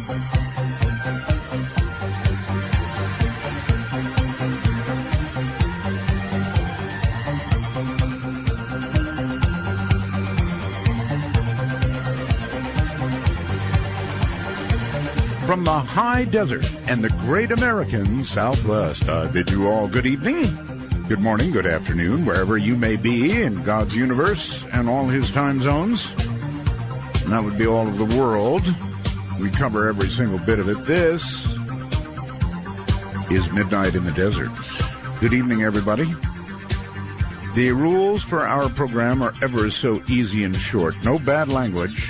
From the high desert and the great American Southwest, I bid you all good evening, good morning, good afternoon, wherever you may be in God's universe and all his time zones. And that would be all of the world. We cover every single bit of it. This is Midnight in the Desert. Good evening, everybody. The rules for our program are ever so easy and short. No bad language.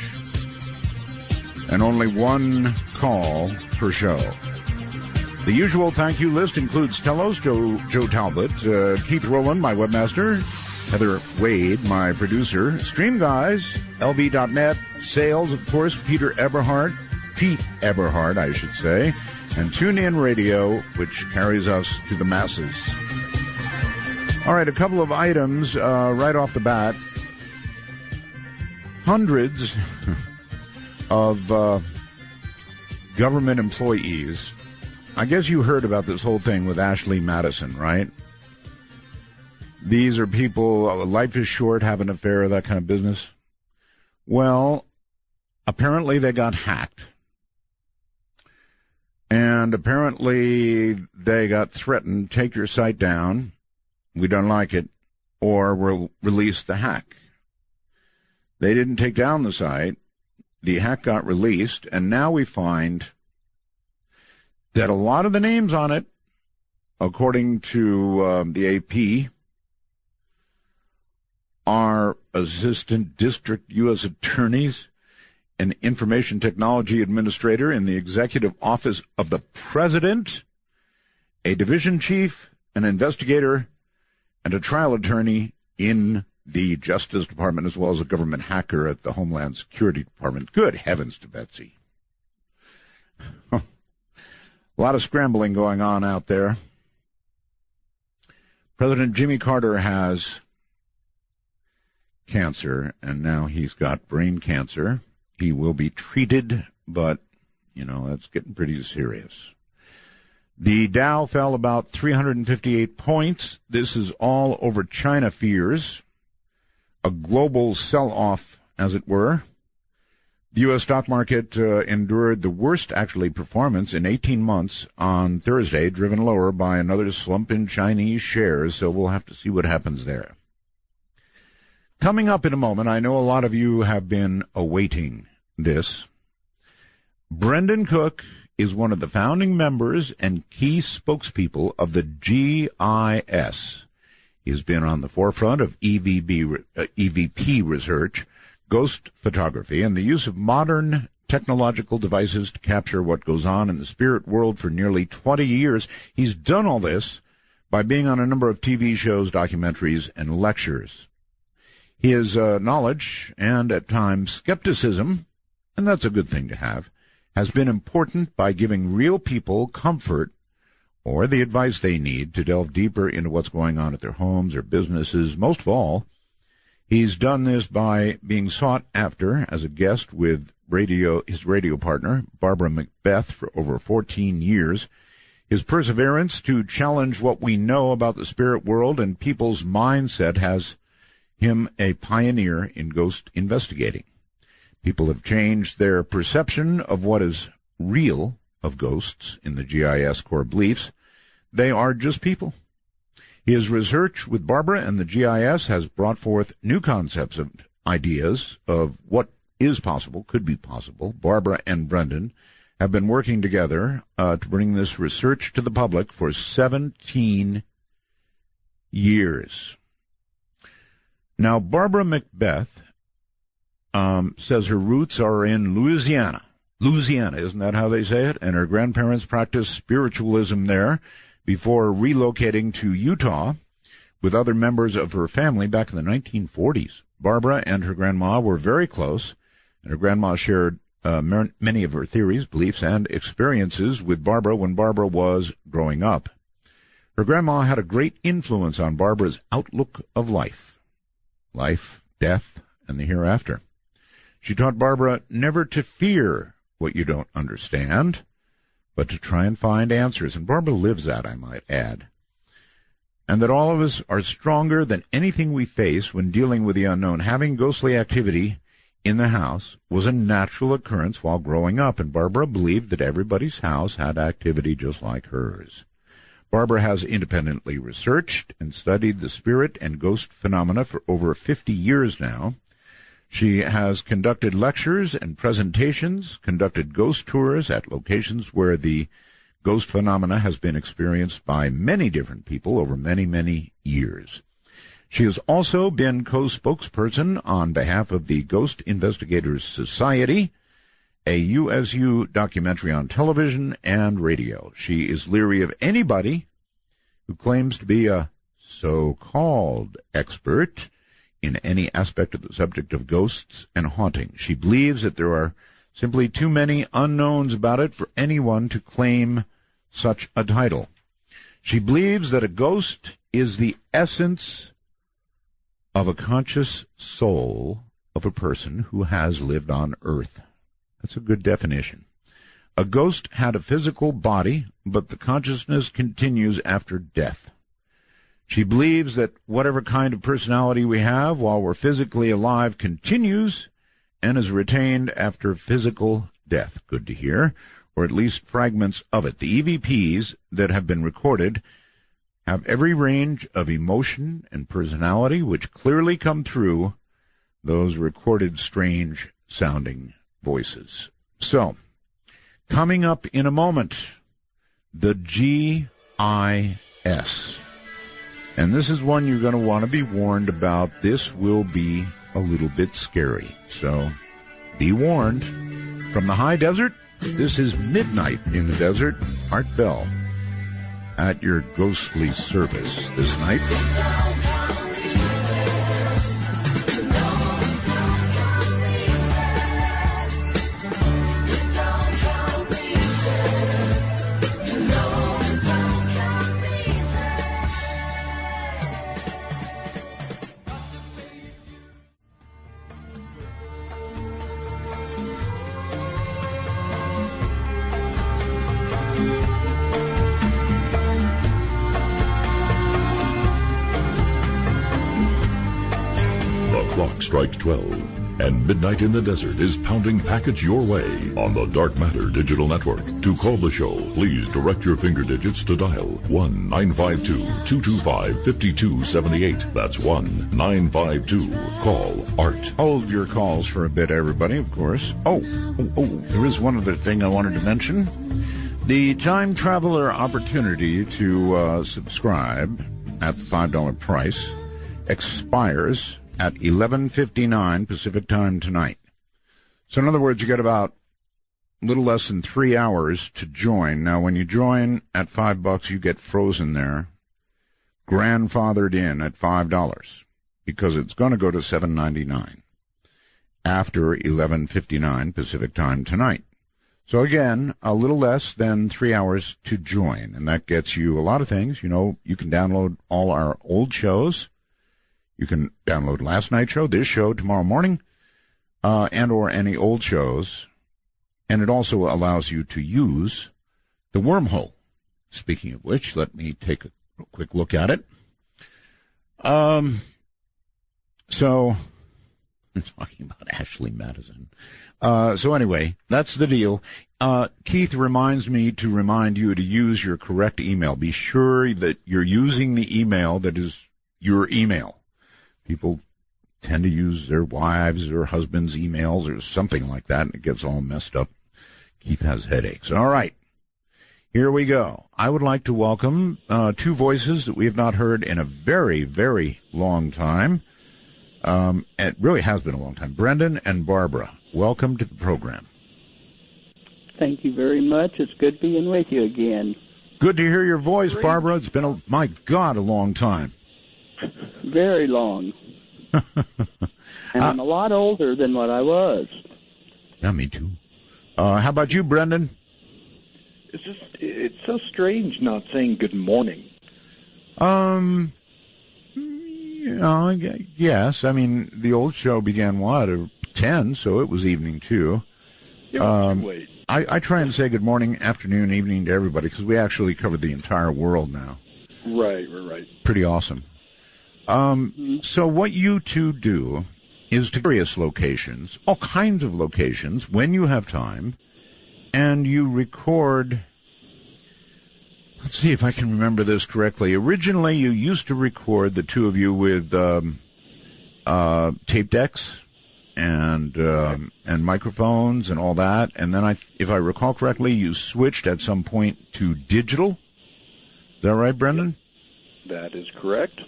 And only one call per show. The usual thank you list includes Telos, Joe Talbot, Keith Rowland, my webmaster, Heather Wade, my producer, Stream Guys, LV.net, Sales, of course, Pete Eberhard, I should say, and TuneIn Radio, which carries us to the masses. All right, a couple of items right off the bat. Hundreds of government employees. I guess you heard about this whole thing with Ashley Madison, right? These are people, life is short, have an affair, that kind of business. Well, apparently they got hacked. And apparently they got threatened, take your site down, we don't like it, or we'll release the hack. They didn't take down the site. The hack got released, and now we find that a lot of the names on it, according to the AP, are assistant district U.S. attorneys, an information technology administrator in the executive office of the president, a division chief, an investigator, and a trial attorney in the Justice Department, as well as a government hacker at the Homeland Security Department. Good heavens to Betsy. A lot of scrambling going on out there. President Jimmy Carter has cancer, and now he's got brain cancer. He will be treated, but, that's getting pretty serious. The Dow fell about 358 points. This is all over China fears. A global sell-off, as it were. The U.S. stock market endured the worst, performance in 18 months on Thursday, driven lower by another slump in Chinese shares, so we'll have to see what happens there. Coming up in a moment, I know a lot of you have been awaiting this. Brendan Cook is one of the founding members and key spokespeople of the GIS. He's been on the forefront of EVP research, ghost photography, and the use of modern technological devices to capture what goes on in the spirit world for nearly 20 years. He's done all this by being on a number of TV shows, documentaries, and lectures. His knowledge and, at times, skepticism, and that's a good thing to have, has been important by giving real people comfort or the advice they need to delve deeper into what's going on at their homes or businesses. Most of all, he's done this by being sought after as a guest with his radio partner, Barbara Mcbeath, for over 14 years. His perseverance to challenge what we know about the spirit world and people's mindset has him a pioneer in ghost investigating. People have changed their perception of what is real of ghosts in the GIS core beliefs. They are just people. His research with Barbara and the GIS has brought forth new concepts and ideas of what is possible, could be possible. Barbara and Brendan have been working together to bring this research to the public for 17 years. Now, Barbara Mcbeath says her roots are in Louisiana. Louisiana, isn't that how they say it? And her grandparents practiced spiritualism there before relocating to Utah with other members of her family back in the 1940s. Barbara and her grandma were very close, and her grandma shared many of her theories, beliefs, and experiences with Barbara when Barbara was growing up. Her grandma had a great influence on Barbara's outlook of life, death, and the hereafter. She taught Barbara never to fear what you don't understand, but to try and find answers. And Barbara lives that, I might add. And that all of us are stronger than anything we face when dealing with the unknown. Having ghostly activity in the house was a natural occurrence while growing up, and Barbara believed that everybody's house had activity just like hers. Barbara has independently researched and studied the spirit and ghost phenomena for over 50 years now. She has conducted lectures and presentations, conducted ghost tours at locations where the ghost phenomena has been experienced by many different people over many, many years. She has also been co-spokesperson on behalf of the Ghost Investigators Society, a USU documentary on television and radio. She is leery of anybody who claims to be a so-called expert in any aspect of the subject of ghosts and haunting. She believes that there are simply too many unknowns about it for anyone to claim such a title. She believes that a ghost is the essence of a conscious soul of a person who has lived on Earth. That's a good definition. A ghost had a physical body, but the consciousness continues after death. She believes that whatever kind of personality we have while we're physically alive continues and is retained after physical death. Good to hear. Or at least fragments of it. The EVPs that have been recorded have every range of emotion and personality which clearly come through those recorded strange-sounding voices. So, coming up in a moment, the GIS. And this is one you're going to want to be warned about. This will be a little bit scary. So, be warned. From the high desert, this is Midnight in the Desert. Art Bell at your ghostly service this night. Strikes 12, and Midnight in the Desert is pounding package your way on the Dark Matter Digital Network. To call the show, please direct your finger digits to dial 1-952-225-5278. That's 1-952. Call ART. Hold your calls for a bit, everybody, of course. Oh, there is one other thing I wanted to mention. The Time Traveler opportunity to subscribe at the $5 price expires at 11:59 Pacific Time tonight. So in other words, you get about a little less than 3 hours to join. Now, when you join at $5, you get frozen there, grandfathered in at $5, because it's going to go to $7.99 after 11:59 Pacific Time tonight. So again, a little less than 3 hours to join, and that gets you a lot of things. You know, you can download all our old shows. You can download last night's show, this show, tomorrow morning, and or any old shows. And it also allows you to use the wormhole. Speaking of which, let me take a quick look at it. So, I'm talking about Ashley Madison. So anyway, that's the deal. Keith reminds me to remind you to use your correct email. Be sure that you're using the email that is your email. People tend to use their wives' or husbands' emails or something like that, and it gets all messed up. Keith has headaches. All right. Here we go. I would like to welcome two voices that we have not heard in a very, very long time. It really has been a long time. Brendan and Barbara, welcome to the program. Thank you very much. It's good being with you again. Good to hear your voice, Barbara. It's been, my God, a long time. Very long. And I'm a lot older than what I was. Yeah, me too. How about you, Brendan? It's so strange not saying good morning. Yes. I mean, the old show began, at 10, so it was evening, too. Give us your weight. I try and say good morning, afternoon, evening to everybody because we actually cover the entire world now. Right. Pretty awesome. So what you two do is to various locations, all kinds of locations, when you have time, and you record. Let's see if I can remember this correctly. Originally, you used to record the two of you with tape decks and microphones and all that, and then if I recall correctly, you switched at some point to digital. Is that right, Brendan? That is correct.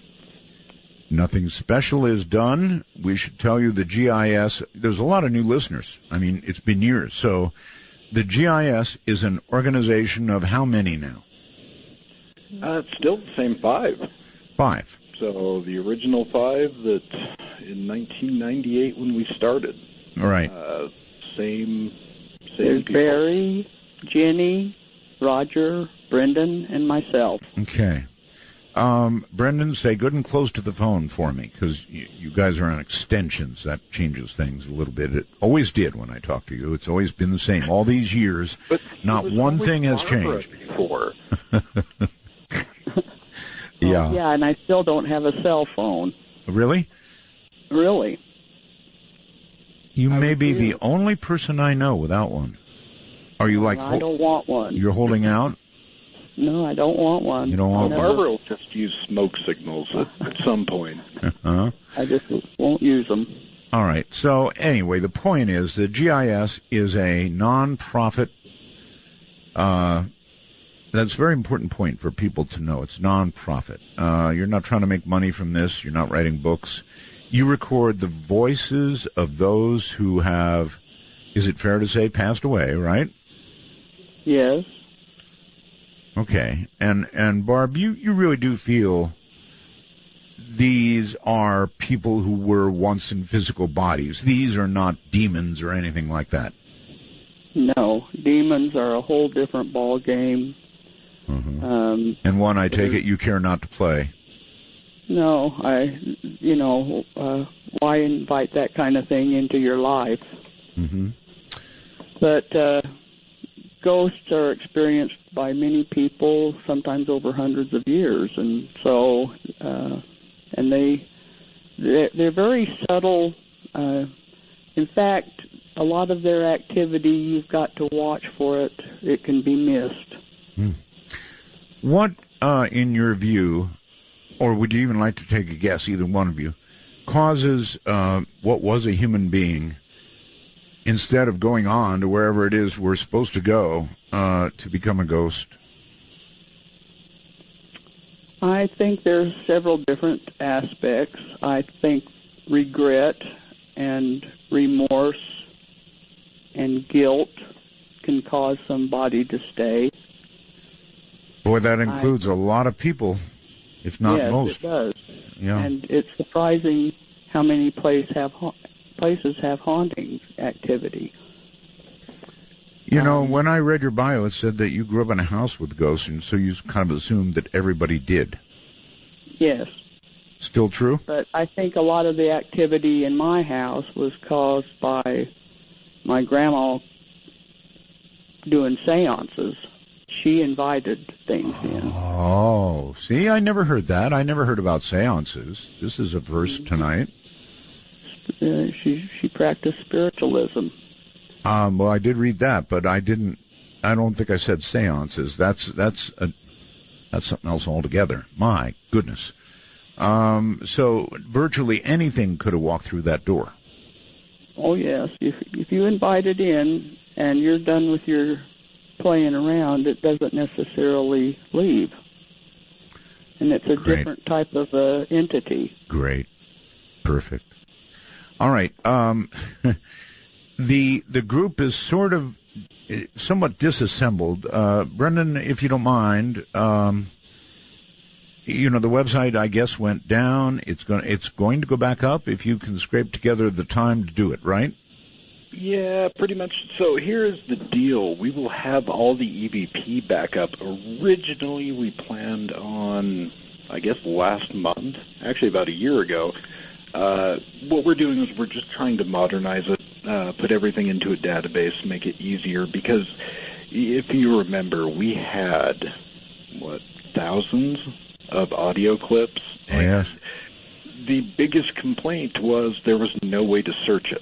Nothing special is done. We should tell you the GIS. There's a lot of new listeners. I mean, it's been years. So the GIS is an organization of how many now? It's still the same 5. 5. So the original 5 that in 1998 when we started. All right. Same There's people. Barry, Jenny, Roger, Brendan, and myself. Okay. Brendan, stay good and close to the phone for me, because you guys are on extensions. That changes things a little bit. It always did when I talked to you. It's always been the same. All these years, but not one thing has Barbara changed. Before. Yeah. Yeah, and I still don't have a cell phone. Really? Really? You may be the only person I know without one. Are you like... I don't want one. You're holding out? No, I don't want one. You don't want one? Barbara will just use smoke signals at some point. Uh-huh. I just won't use them. All right. So anyway, the point is that GIS is a non-profit. That's a very important point for people to know. It's non-profit. You're not trying to make money from this. You're not writing books. You record the voices of those who have, is it fair to say, passed away, right? Yes. Okay. And Barb, you really do feel these are people who were once in physical bodies. These are not demons or anything like that. No, demons are a whole different ball game. Mm-hmm. And one, I take it, you care not to play. No, why invite that kind of thing into your life? Mm-hmm. But ghosts are experienced by many people, sometimes over hundreds of years, and so and they're very subtle. In fact, a lot of their activity, you've got to watch for it. It can be missed. What, in your view, or would you even like to take a guess, either one of you, causes what was a human being, instead of going on to wherever it is we're supposed to go, to become a ghost? I think there's several different aspects. I think regret and remorse and guilt can cause somebody to stay. Boy, that includes a lot of people, if not most. Yes, it does. Yeah. And it's surprising how many places have haunting activity. You know, when I read your bio, it said that you grew up in a house with ghosts, and so you kind of assumed that everybody did. Yes. Still true? But I think a lot of the activity in my house was caused by my grandma doing seances. She invited things in. Oh, see, I never heard that. I never heard about seances. This is a first tonight. She practiced spiritualism. Well, I did read that, but I don't think I said seances. That's something else altogether. My goodness. So virtually anything could have walked through that door. Oh yes, if you invite it in and you're done with your playing around, it doesn't necessarily leave, and it's a different type of entity. Great, perfect. All right. The group is sort of somewhat disassembled. Brendan, if you don't mind, the website, I guess, went down. It's going to go back up if you can scrape together the time to do it, right? Yeah, pretty much. So here's the deal. We will have all the EVP back up. Originally, we planned on, I guess, last month, actually about a year ago. What we're doing is we're just trying to modernize it. put everything into a database, make it easier, because if you remember, we had, thousands of audio clips. Oh, yes. The biggest complaint was there was no way to search it.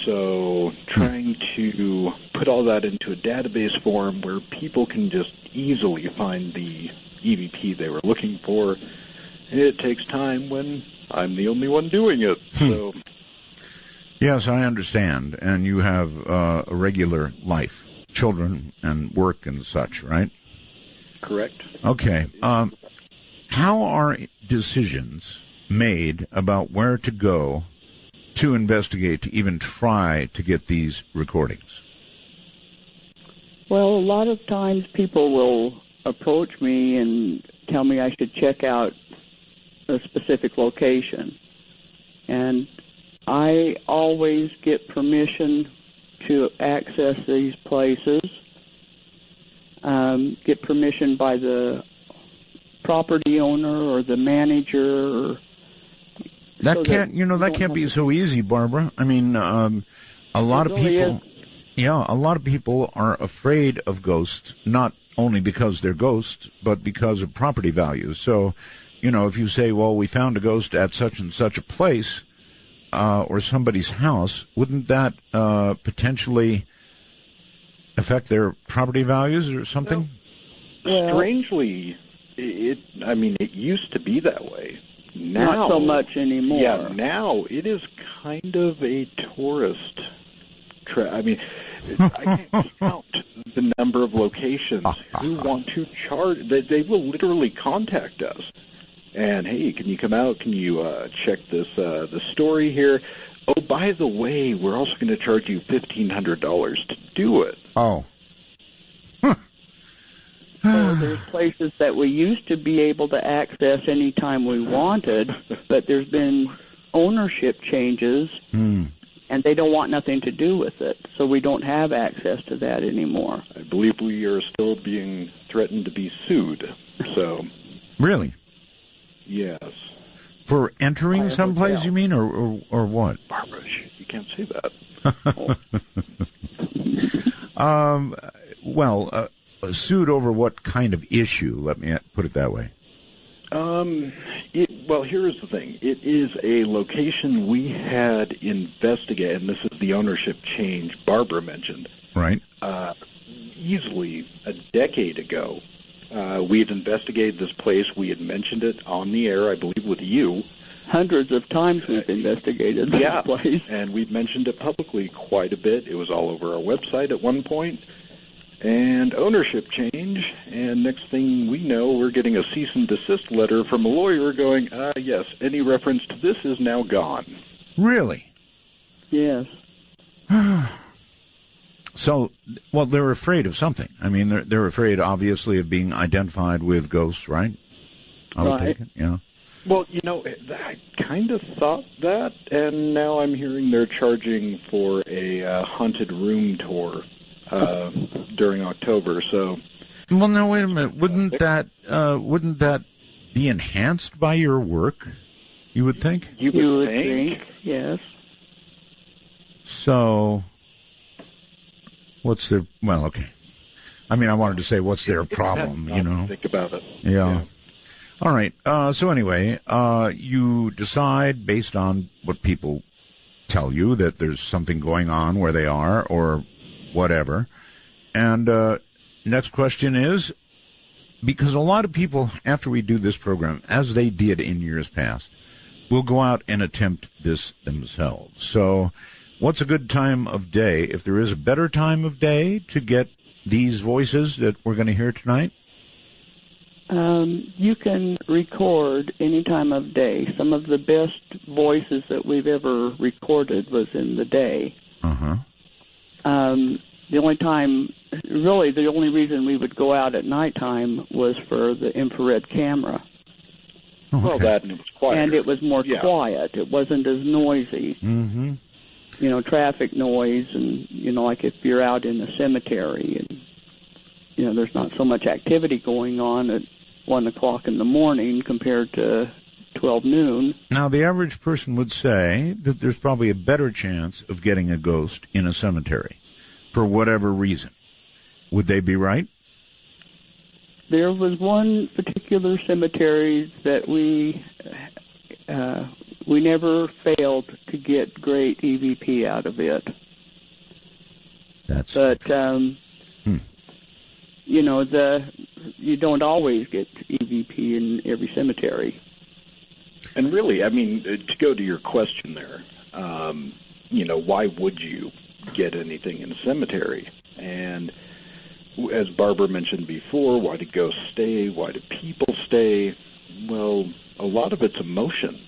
So trying to put all that into a database form where people can just easily find the EVP they were looking for, it takes time when I'm the only one doing it. So. Yes, I understand. And you have a regular life, children and work and such, right? Correct. Okay. How are decisions made about where to go to investigate, to even try to get these recordings? Well, a lot of times people will approach me and tell me I should check out a specific location. And I always get permission to access these places, get permission by the property owner or the manager. Or that can't be so easy, Barbara. I mean, a lot of people, a lot of people are afraid of ghosts, not only because they're ghosts, but because of property values. So, if you say, well, we found a ghost at such and such a place, or somebody's house, wouldn't that potentially affect their property values or something? Well, strangely, it used to be that way. Now, not so much anymore. Yeah, now it is kind of a tourist I can't count the number of locations who want to charge. They will literally contact us. And, hey, can you come out? Can you check this the story here? Oh, by the way, we're also going to charge you $1,500 to do it. Oh. So there's places that we used to be able to access anytime we wanted, but there's been ownership changes, and they don't want nothing to do with it. So we don't have access to that anymore. I believe we are still being threatened to be sued. So. Really? Yes. For entering someplace, you mean, or what? Barbara, you can't say that. Sued over what kind of issue? Let me put it that way. Here's the thing. It is a location we had investigated, and this is the ownership change Barbara mentioned. Right. Easily a decade ago. We had investigated this place. We had mentioned it on the air, I believe, with you. Hundreds of times we've investigated this place. And we've mentioned it publicly quite a bit. It was all over our website at one point. And ownership change, and next thing we know, we're getting a cease and desist letter from a lawyer going, yes, any reference to this is now gone. Really? Yes. So, they're afraid of something. I mean, they're afraid, obviously, of being identified with ghosts, right? I would take it, yeah. Well, I kind of thought that, and now I'm hearing they're charging for a haunted room tour during October. So, well, now wait a minute. Wouldn't that be enhanced by your work? You would think. You would think, yes. So, what's their? Well, okay. I mean, I wanted to say, what's their problem? Think about it. Yeah. All right. So anyway, you decide based on what people tell you that there's something going on where they are, or whatever. And next question is, because a lot of people, after we do this program, as they did in years past, will go out and attempt this themselves. So what's a good time of day, if there is a better time of day, to get these voices that we're going to hear tonight? You can record any time of day. Some of the best voices that we've ever recorded was in the day. Uh-huh. The only reason we would go out at nighttime was for the infrared camera. Okay. Well, that and it was quiet. And it was more quiet. It wasn't as noisy. Mm-hmm. Traffic noise, and, like if you're out in a cemetery and, there's not so much activity going on at 1 o'clock in the morning compared to 12 noon. Now, the average person would say that there's probably a better chance of getting a ghost in a cemetery for whatever reason. Would they be right? There was one particular cemetery that we never failed to get great EVP out of it. But you know, you don't always get EVP in every cemetery. And really, I mean, to go to your question there, you know, why would you get anything in a cemetery? And as Barbara mentioned before, why do ghosts stay? Why do people stay? Well, a lot of it's emotion.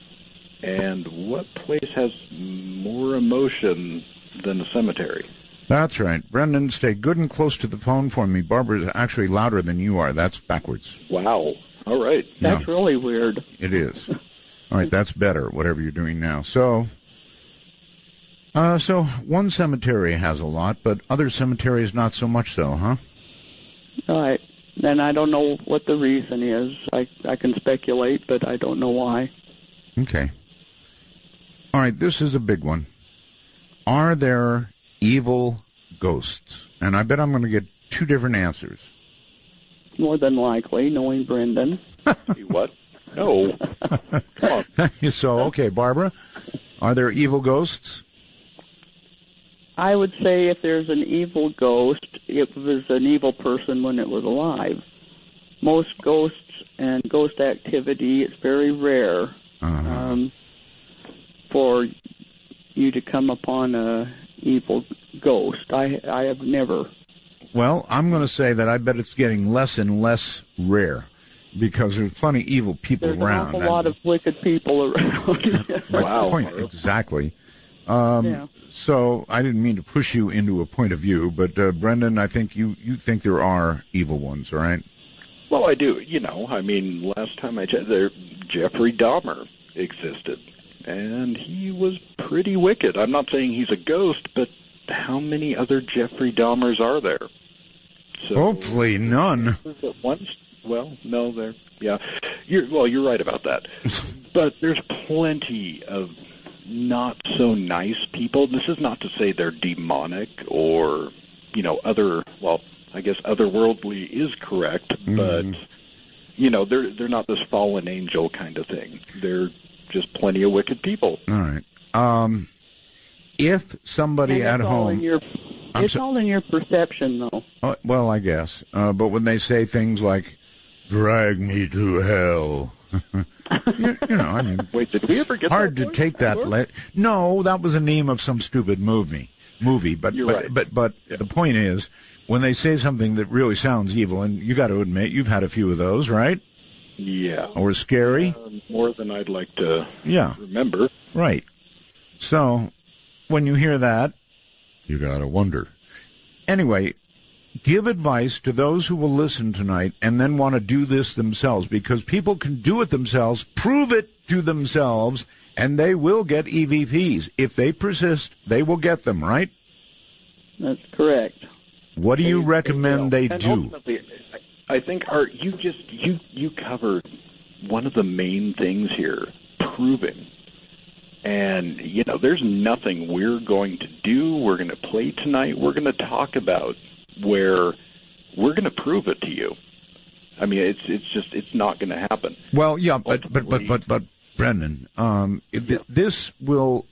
And what place has more emotion than a cemetery? That's right. Brendan, stay good and close to the phone for me. Barbara's actually louder than you are. That's backwards. Wow. All right. That's really weird. It is. All right, that's better, whatever you're doing now. So one cemetery has a lot, but other cemeteries not so much so, huh? All right. And I don't know what the reason is. I can speculate, but I don't know why. Okay. All right, this is a big one. Are there evil ghosts? And I bet I'm going to get two different answers. More than likely, knowing Brendan. What? No. Come on. So, okay, Barbara, are there evil ghosts? I would say if there's an evil ghost, it was an evil person when it was alive. Most ghosts and ghost activity, it's very rare for you to come upon a evil ghost. I have never. Well, I'm going to say that I bet it's getting less and less rare because there's plenty of evil people around. There's an awful lot of wicked people around. Wow. Point, exactly. So I didn't mean to push you into a point of view, but Brendan, I think you think there are evil ones, right? Well, I do. You know, I mean, last time I checked, Jeffrey Dahmer existed, and he was pretty wicked. I'm not saying he's a ghost, but how many other Jeffrey Dahmers are there? So, hopefully none. Well, no, you're right about that. But there's plenty of not so nice people. This is not to say they're demonic or, you know, I guess otherworldly is correct, but you know, they're not this fallen angel kind of thing. They're just plenty of wicked people. All right. If somebody at home, it's all in your perception, though. Well, I guess. But when they say things like "drag me to hell," you know, I mean, wait, did we ever get hard that to take that? No, that was the name of some stupid movie. But right. but the point is, when they say something that really sounds evil, and you got to admit you've had a few of those, right? Yeah. Or scary? More than I'd like to remember. Right. So, when you hear that, you got to wonder. Anyway, give advice to those who will listen tonight and then want to do this themselves, because people can do it themselves, prove it to themselves, and they will get EVPs. If they persist, they will get them, right? That's correct. What do you recommend they do? I think, Art, you covered one of the main things here, proving. And, you know, there's nothing we're going to do, we're going to play tonight, we're going to talk about where we're going to prove it to you. I mean, it's not going to happen. Well, yeah, but Brendan, this will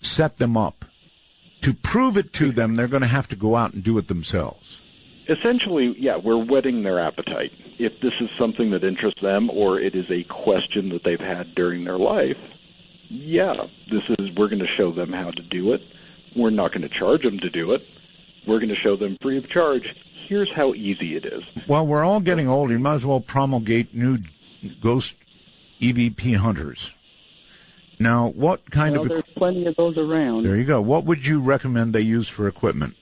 set them up. To prove it to them, they're going to have to go out and do it themselves. Essentially, yeah, we're whetting their appetite. If this is something that interests them or it is a question that they've had during their life, we're going to show them how to do it. We're not going to charge them to do it. We're going to show them free of charge. Here's how easy it is. Well, we're all getting older. You might as well promulgate new ghost EVP hunters. Now, what kind of... there's plenty of those around. There you go. What would you recommend they use for equipment?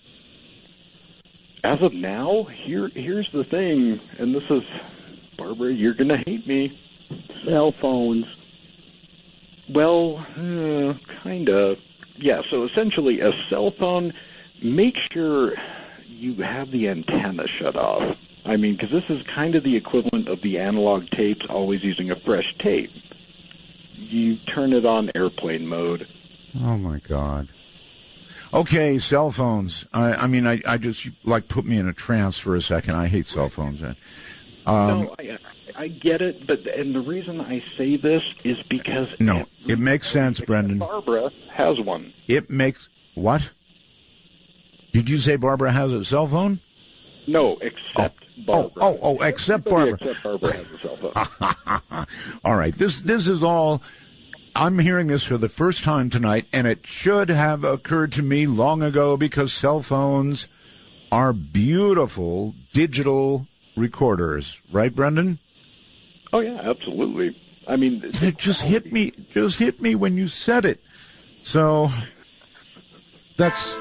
As of now, here's the thing, and this is, Barbara, you're going to hate me. Cell phones. Well, kind of. Yeah, so essentially a cell phone, make sure you have the antenna shut off. I mean, because this is kind of the equivalent of the analog tapes always using a fresh tape. you turn it on airplane mode. Oh, my God. Okay, cell phones. I just, like, put me in a trance for a second. I hate cell phones. No, I get it, and the reason I say this is because... No, it makes sense, Brendan. Barbara has one. It makes... What? Did you say Barbara has a cell phone? No, except Barbara. Except Barbara. Except Barbara has a cell phone. All right, this is all... I'm hearing this for the first time tonight, and it should have occurred to me long ago because cell phones are beautiful digital recorders. Right, Brendan? Oh, yeah, absolutely. I mean... It just hit me when you said it. So, that's...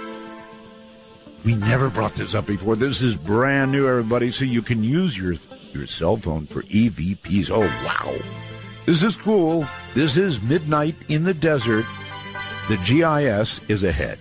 We never brought this up before. This is brand new, everybody, so you can use your cell phone for EVPs. Oh, wow. This is cool. This is Midnight in the Desert. The GIS is ahead.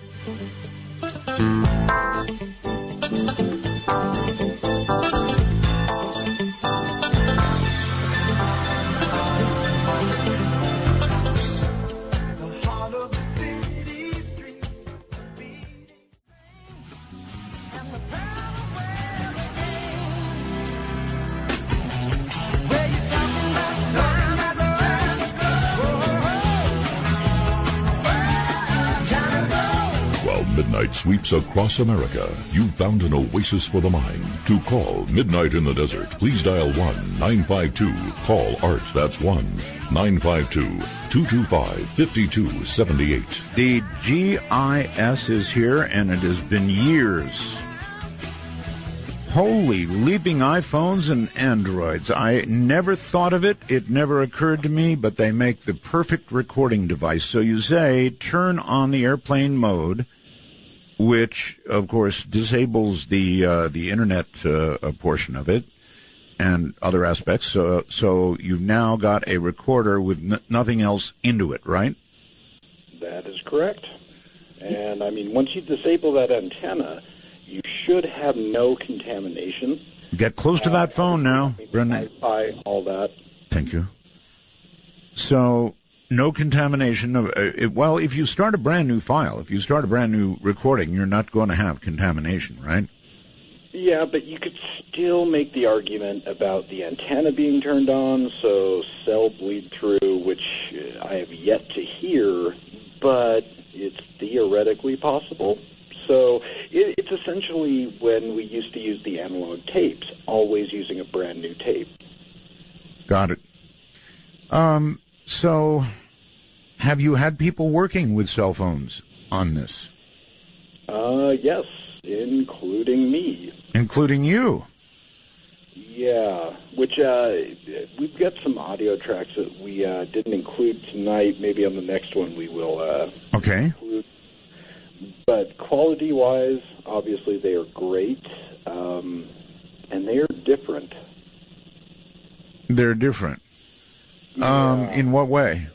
Midnight sweeps across America. You've found an oasis for the mind. To call Midnight in the Desert, please dial 1-952-CALL ART. That's 1-952-225-5278. The GIS is here, and it has been years. Holy leaping iPhones and Androids. I never thought of it. It never occurred to me, but they make the perfect recording device. So you say, turn on the airplane mode, which, of course, disables the internet portion of it and other aspects. So you've now got a recorder with nothing else into it, right? That is correct. And, I mean, once you disable that antenna, you should have no contamination. Get close to that phone now, Brendan. Wi-Fi, all that. Thank you. So... no contamination of well, if you start a brand new file, if you start a brand new recording, you're not going to have contamination, right? Yeah, but you could still make the argument about the antenna being turned on, so cell bleed through, which I have yet to hear, but it's theoretically possible. So it's essentially when we used to use the analog tapes, always using a brand new tape. Got it. So, have you had people working with cell phones on this? Yes, including me. Including you? Yeah, which we've got some audio tracks that we didn't include tonight. Maybe on the next one we will include. But quality-wise, obviously they are great, and they are different. They're different. In what way?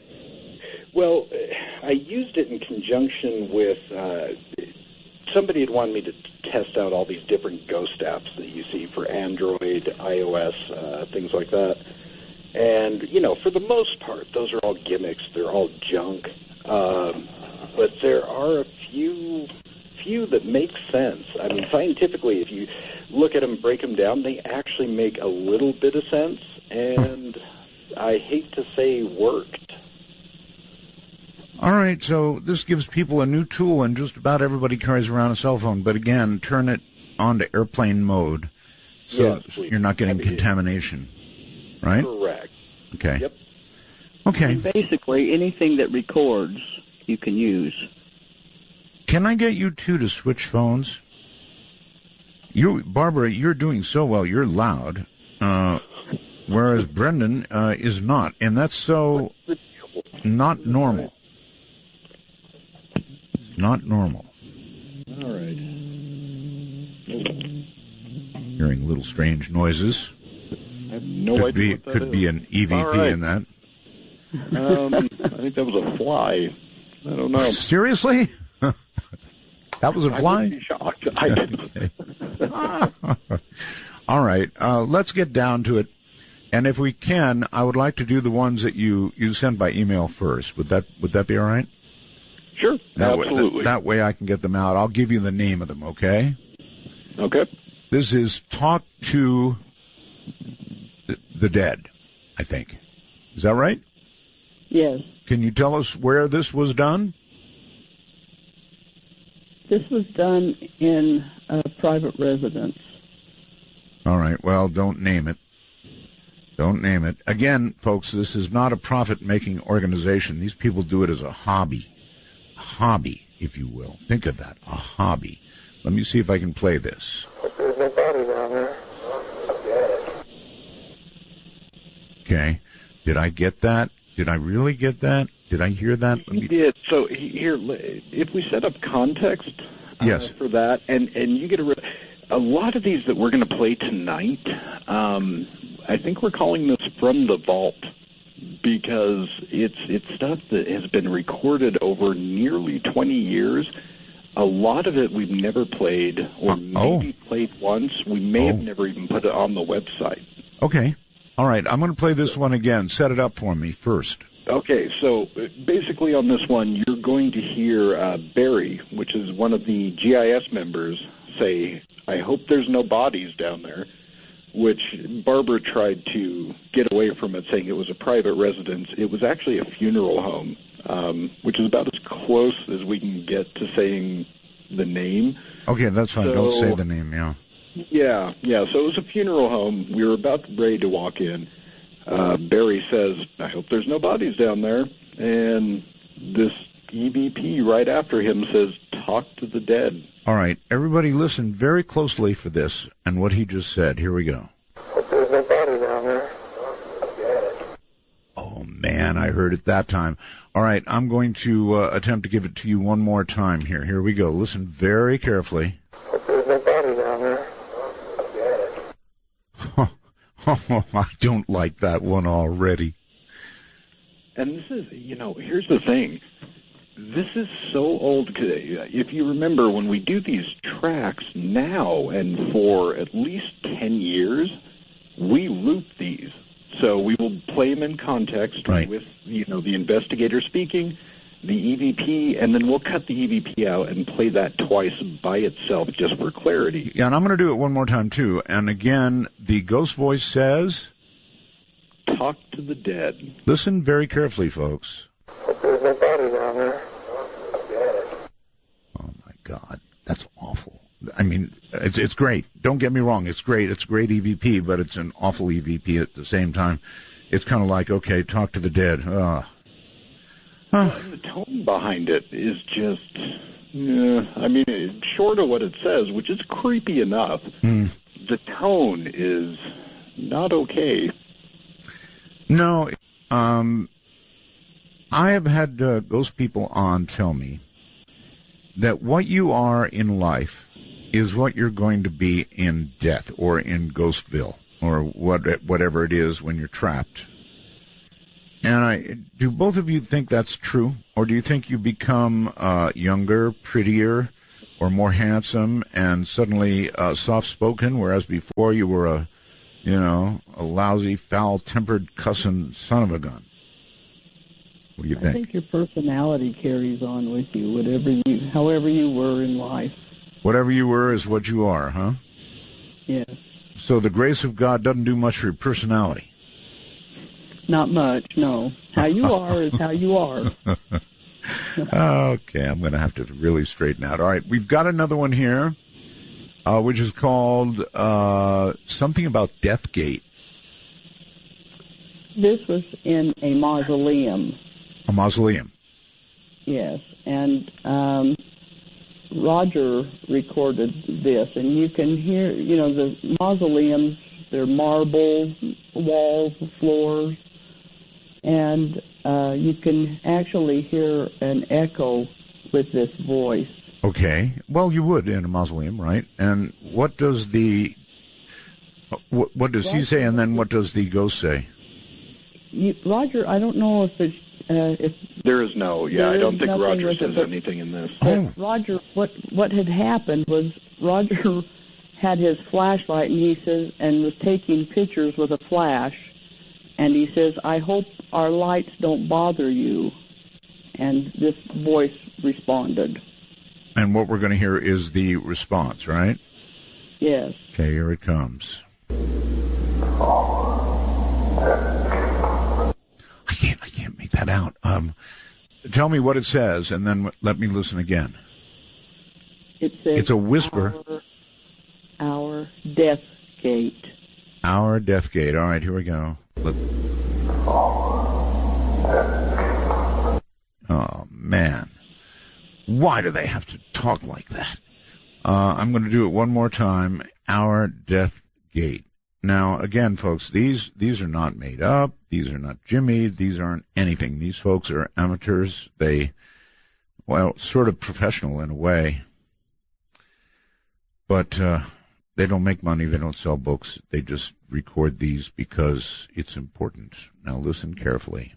Well, I used it in conjunction with somebody had wanted me to test out all these different ghost apps that you see for Android, iOS, things like that. And, you know, for the most part, those are all gimmicks. They're all junk. But there are a few that make sense. I mean, scientifically, if you look at them, break them down, they actually make a little bit of sense. And... I hate to say worked. All right, so this gives people a new tool, and just about everybody carries around a cell phone. But again, turn it on to airplane mode, so you're not getting contamination, right? Correct. Okay. Yep. Okay. And basically, anything that records, you can use. Can I get you two to switch phones? Barbara, you're doing so well. You're loud. Whereas Brendan is not, and that's so not normal. Not normal. All right. Hearing little strange noises. I have no idea what that could be an EVP in that. I think that was a fly. I don't know. Seriously? That was a fly? I would be shocked. I didn't. All right. Let's get down to it. And if we can, I would like to do the ones that you send by email first. Would that be all right? Sure, absolutely. That way I can get them out. I'll give you the name of them, okay? Okay. This is Talk to the Dead, I think. Is that right? Yes. Can you tell us where this was done? This was done in a private residence. All right. Well, don't name it. Don't name it. Again, folks, this is not a profit-making organization. These people do it as a hobby. A hobby, if you will. Think of that. A hobby. Let me see if I can play this. There's no body down there. Okay. Did I get that? Did I really get that? Did I hear that? You did. So here, if we set up context yes. for that, and you get a lot of these that we're going to play tonight, I think we're calling this From the Vault because it's stuff that has been recorded over nearly 20 years. A lot of it we've never played or maybe played once. We may have never even put it on the website. Okay. All right. I'm going to play this one again. Set it up for me first. Okay, so basically on this one, you're going to hear Barry, which is one of the GIS members, say, "I hope there's no bodies down there," which Barbara tried to get away from it, saying it was a private residence. It was actually a funeral home, which is about as close as we can get to saying the name. Okay, that's fine. Don't say the name, yeah. Yeah, so it was a funeral home. We were about ready to walk in. Barry says, "I hope there's no bodies down there." And this EVP right after him says, "Talk to the dead." All right, everybody listen very closely for this and what he just said. Here we go. Hope there's no body down there. Oh, man, I heard it that time. All right, I'm going to attempt to give it to you one more time here. Here we go. Listen very carefully. Hope there's no body down there. Oh, I don't like that one already. And this is, here's the thing. This is so old. If you remember, when we do these tracks now and for at least 10 years, we loop these. So we will play them in context with, the investigator speaking, the EVP, and then we'll cut the EVP out and play that twice by itself just for clarity. Yeah, and I'm going to do it one more time, too. And again, the ghost voice says, "Talk to the dead." Listen very carefully, folks. Hope there's no body down there. Oh, my God. That's awful. I mean, it's great. Don't get me wrong. It's great. It's a great EVP, but it's an awful EVP at the same time. It's kind of like, okay, talk to the dead. And the tone behind it is just, short of what it says, which is creepy enough, the tone is not okay. No, I have had ghost people on tell me that what you are in life is what you're going to be in death or in Ghostville or whatever it is when you're trapped. And do both of you think that's true, or do you think you become younger, prettier, or more handsome, and suddenly soft-spoken, whereas before you were a lousy, foul-tempered, cussing son of a gun? What do you think? I think your personality carries on with you, however you were in life. Whatever you were is what you are, huh? Yes. So the grace of God doesn't do much for your personality. Not much, no. How you are is how you are. Okay, I'm going to have to really straighten out. All right, we've got another one here, which is called something about Deathgate. This was in a mausoleum. A mausoleum. Yes, and Roger recorded this, and you can hear, the mausoleums, they're marble walls, floors, and you can actually hear an echo with this voice. Okay. Well, you would in a mausoleum, right? And what does he say, and then what does the ghost say? Roger, I don't know if there is no. Yeah, I don't think Roger says anything in this. Roger, what had happened was Roger had his flashlight, and he says, and was taking pictures with a flash, And he says, I hope our lights don't bother you. And this voice responded. And what we're going to hear is the response, right? Yes. Okay, here it comes. I can't make that out. Tell me what it says, and then let me listen again. It says, it's a whisper. Our death gate. Our death gate. All right, here we go. Oh, man. Why do they have to talk like that? I'm going to do it one more time. Our death gate. Now, again, folks, these are not made up. These are not jimmied. These aren't anything. These folks are amateurs. Sort of professional in a way. But they don't make money. They don't sell books. They just record these because it's important. Now, listen carefully.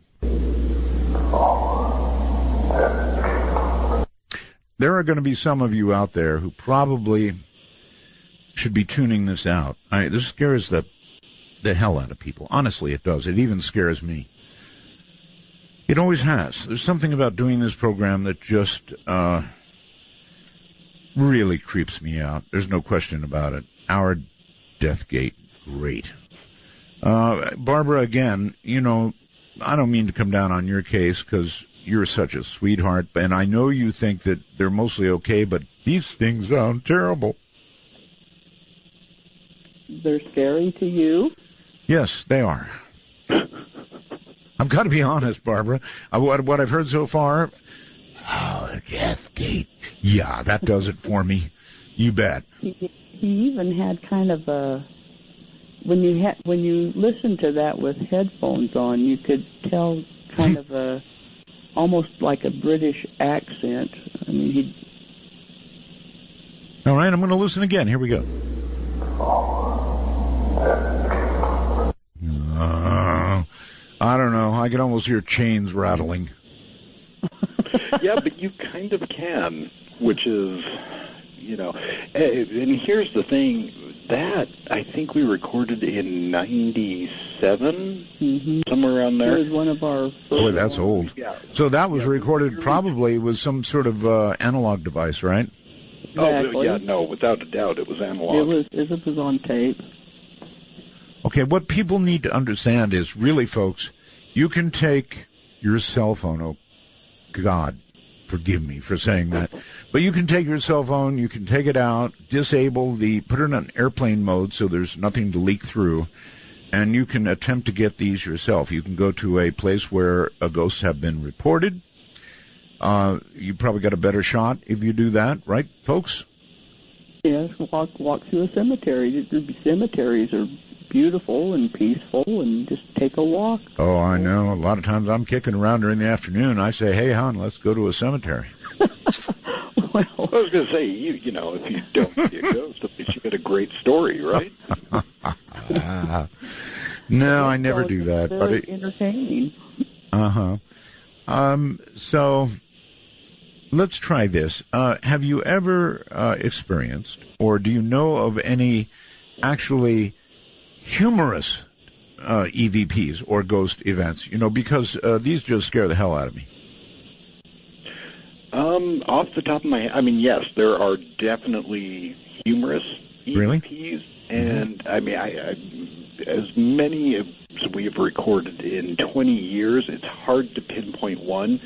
There are going to be some of you out there who probably should be tuning this out. This scares the hell out of people. Honestly, it does. It even scares me. It always has. There's something about doing this program that just really creeps me out. There's no question about it. Our death gate. Great. Barbara, again, I don't mean to come down on your case because you're such a sweetheart, and I know you think that they're mostly okay, but these things sound terrible. They're scary to you? Yes, they are. I've got to be honest, Barbara. What I've heard so far, our death gate. Yeah, that does it for me. You bet. He even had kind of a... When you listen to that with headphones on, you could tell kind of a... almost like a British accent. I mean, All right, I'm going to listen again. Here we go. I don't know. I can almost hear chains rattling. Yeah, but you kind of can, which is, and here's the thing, that I think we recorded in 97, somewhere around there. It was one of our first Boy, that's old. Yeah. So that was recorded probably with some sort of analog device, right? Exactly. Oh, yeah, no, without a doubt, it was analog. It was on tape. Okay, what people need to understand is, really, folks, you can take your cell phone, oh, God, forgive me for saying that, but you can take your cell phone, you can take it out, put it on airplane mode so there's nothing to leak through, and you can attempt to get these yourself. You can go to a place where ghosts have been reported. You probably got a better shot if you do that, right, folks? Yes, walk through a cemetery. Cemeteries are beautiful and peaceful, and just take a walk. Oh, I know. A lot of times I'm kicking around during the afternoon. I say, hey, hon, let's go to a cemetery. Well, I was going to say, if you don't see a ghost, at least you get a great story, right? No, I never do that. Very But entertaining. So let's try this. Have you ever experienced, or do you know of any actually humorous EVPs or ghost events? Because these just scare the hell out of me. Off the top of my head, yes, there are definitely humorous EVPs, Really? And as many as we've recorded in 20 years, it's hard to pinpoint one.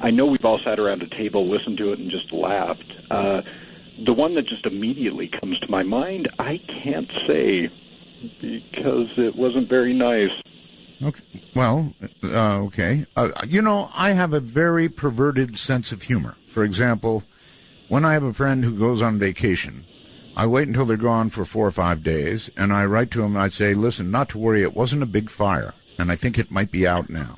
I know we've all sat around a table, listened to it, and just laughed. The one that just immediately comes to my mind, I can't say because it wasn't very nice. Okay. Well, okay. I have a very perverted sense of humor. For example, when I have a friend who goes on vacation, I wait until they're gone for 4 or 5 days, and I write to them, I'd say, listen, not to worry, it wasn't a big fire, and I think it might be out now.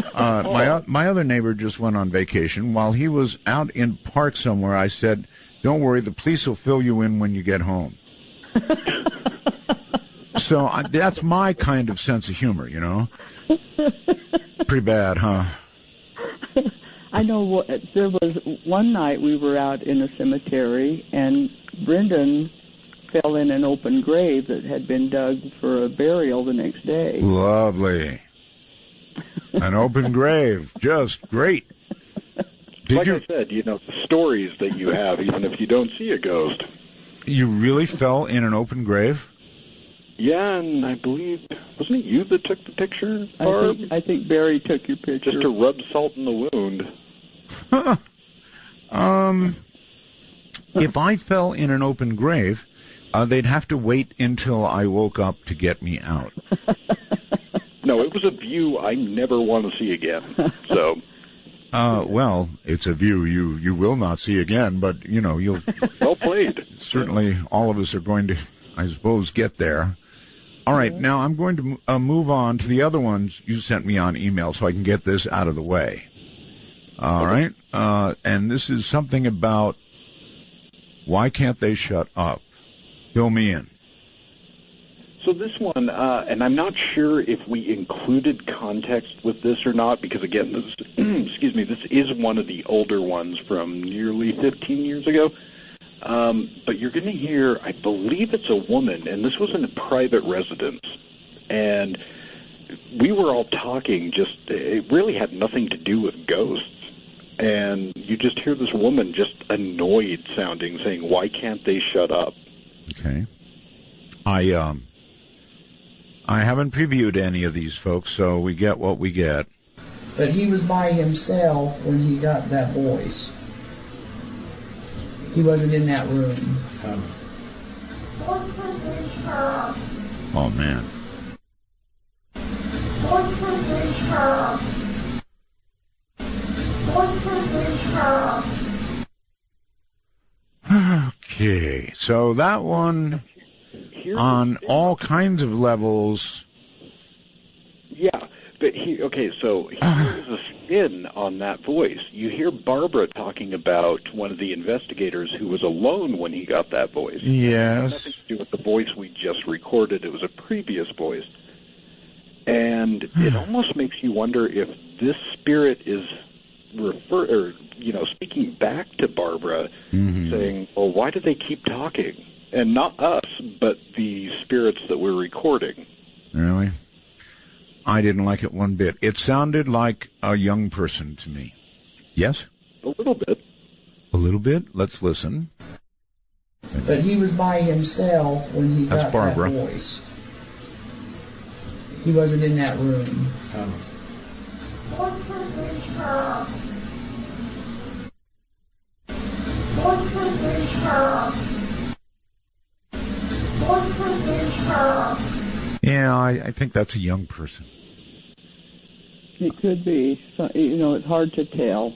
My other neighbor just went on vacation. While he was out in park somewhere, I said, don't worry, the police will fill you in when you get home. So that's my kind of sense of humor, Pretty bad, huh? I know there was one night we were out in a cemetery, and Brendan fell in an open grave that had been dug for a burial the next day. Lovely. An open grave. Just great. I said, the stories that you have, even if you don't see a ghost. You really fell in an open grave? Yeah, and I believe, wasn't it you that took the picture, Barb? I think Barry took your picture. Just to rub salt in the wound. If I fell in an open grave, they'd have to wait until I woke up to get me out. No, it was a view I never want to see again. So. Well, it's a view you will not see again, but, you'll... Well played. Certainly all of us are going to, I suppose, get there. All right, now I'm going to move on to the other ones you sent me on email so I can get this out of the way. All right? And this is something about why can't they shut up? Fill me in. So this one, and I'm not sure if we included context with this or not, because again, this, this is one of the older ones from nearly 15 years ago. But you're going to hear, I believe it's a woman, and this was in a private residence. And we were all talking, it really had nothing to do with ghosts. And you just hear this woman just annoyed sounding, saying, "Why can't they shut up?" Okay. I haven't previewed any of these folks, so we get what we get. But he was by himself when he got that voice. He wasn't in that room. Oh, man. Okay, so that one, on all kinds of levels. Yeah, but so here's a spin on that voice. You hear Barbara talking about one of the investigators who was alone when he got that voice. Yes. It had nothing to do with the voice we just recorded. It was a previous voice. And it almost makes you wonder if this spirit is speaking back to Barbara, saying, "Well, why do they keep talking?" And not us, but the spirits that we're recording. Really? I didn't like it one bit. It sounded like a young person to me. Yes? A little bit. A little bit? Let's listen. But he was by himself when he got Barbara. that voice. He wasn't in that room. Yeah, I think that's a young person. It could be. So, it's hard to tell.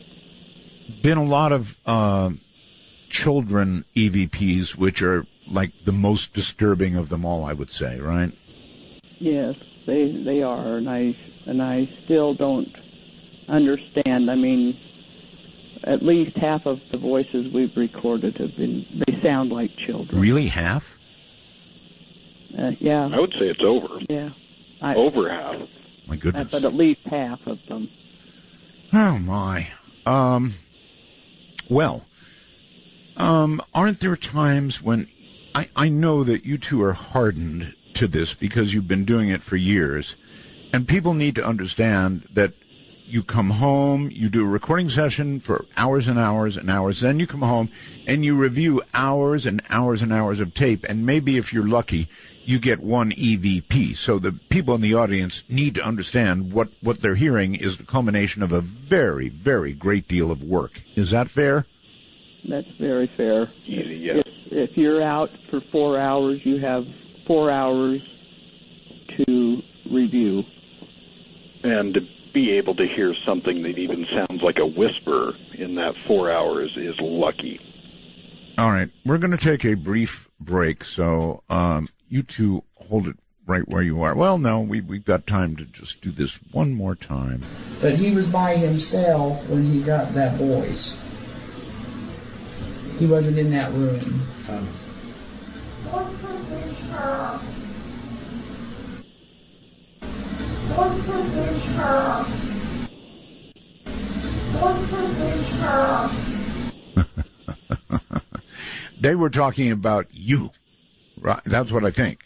Been a lot of children EVPs, which are like the most disturbing of them all, I would say, right? Yes, they are, and I still don't understand. I mean, at least half of the voices we've recorded they sound like children. Really, half? Yeah. I would say it's over. Yeah. Over half. My goodness. But at least half of them. Oh, my. Aren't there times when I know that you two are hardened to this because you've been doing it for years, and people need to understand that you come home, you do a recording session for hours and hours and hours, then you come home and you review hours and hours and hours of tape, and maybe if you're lucky, you get one EVP. So the people in the audience need to understand what they're hearing is the culmination of a very, very great deal of work. Is that fair? That's very fair. Easy, yeah. If you're out for 4 hours, you have 4 hours to review. And to be able to hear something that even sounds like a whisper in that 4 hours is lucky. All right. We're going to take a brief break, so you two hold it right where you are. Well, no, we've got time to just do this one more time. But he was by himself when he got that voice. He wasn't in that room. They were talking about you. Right. That's what I think.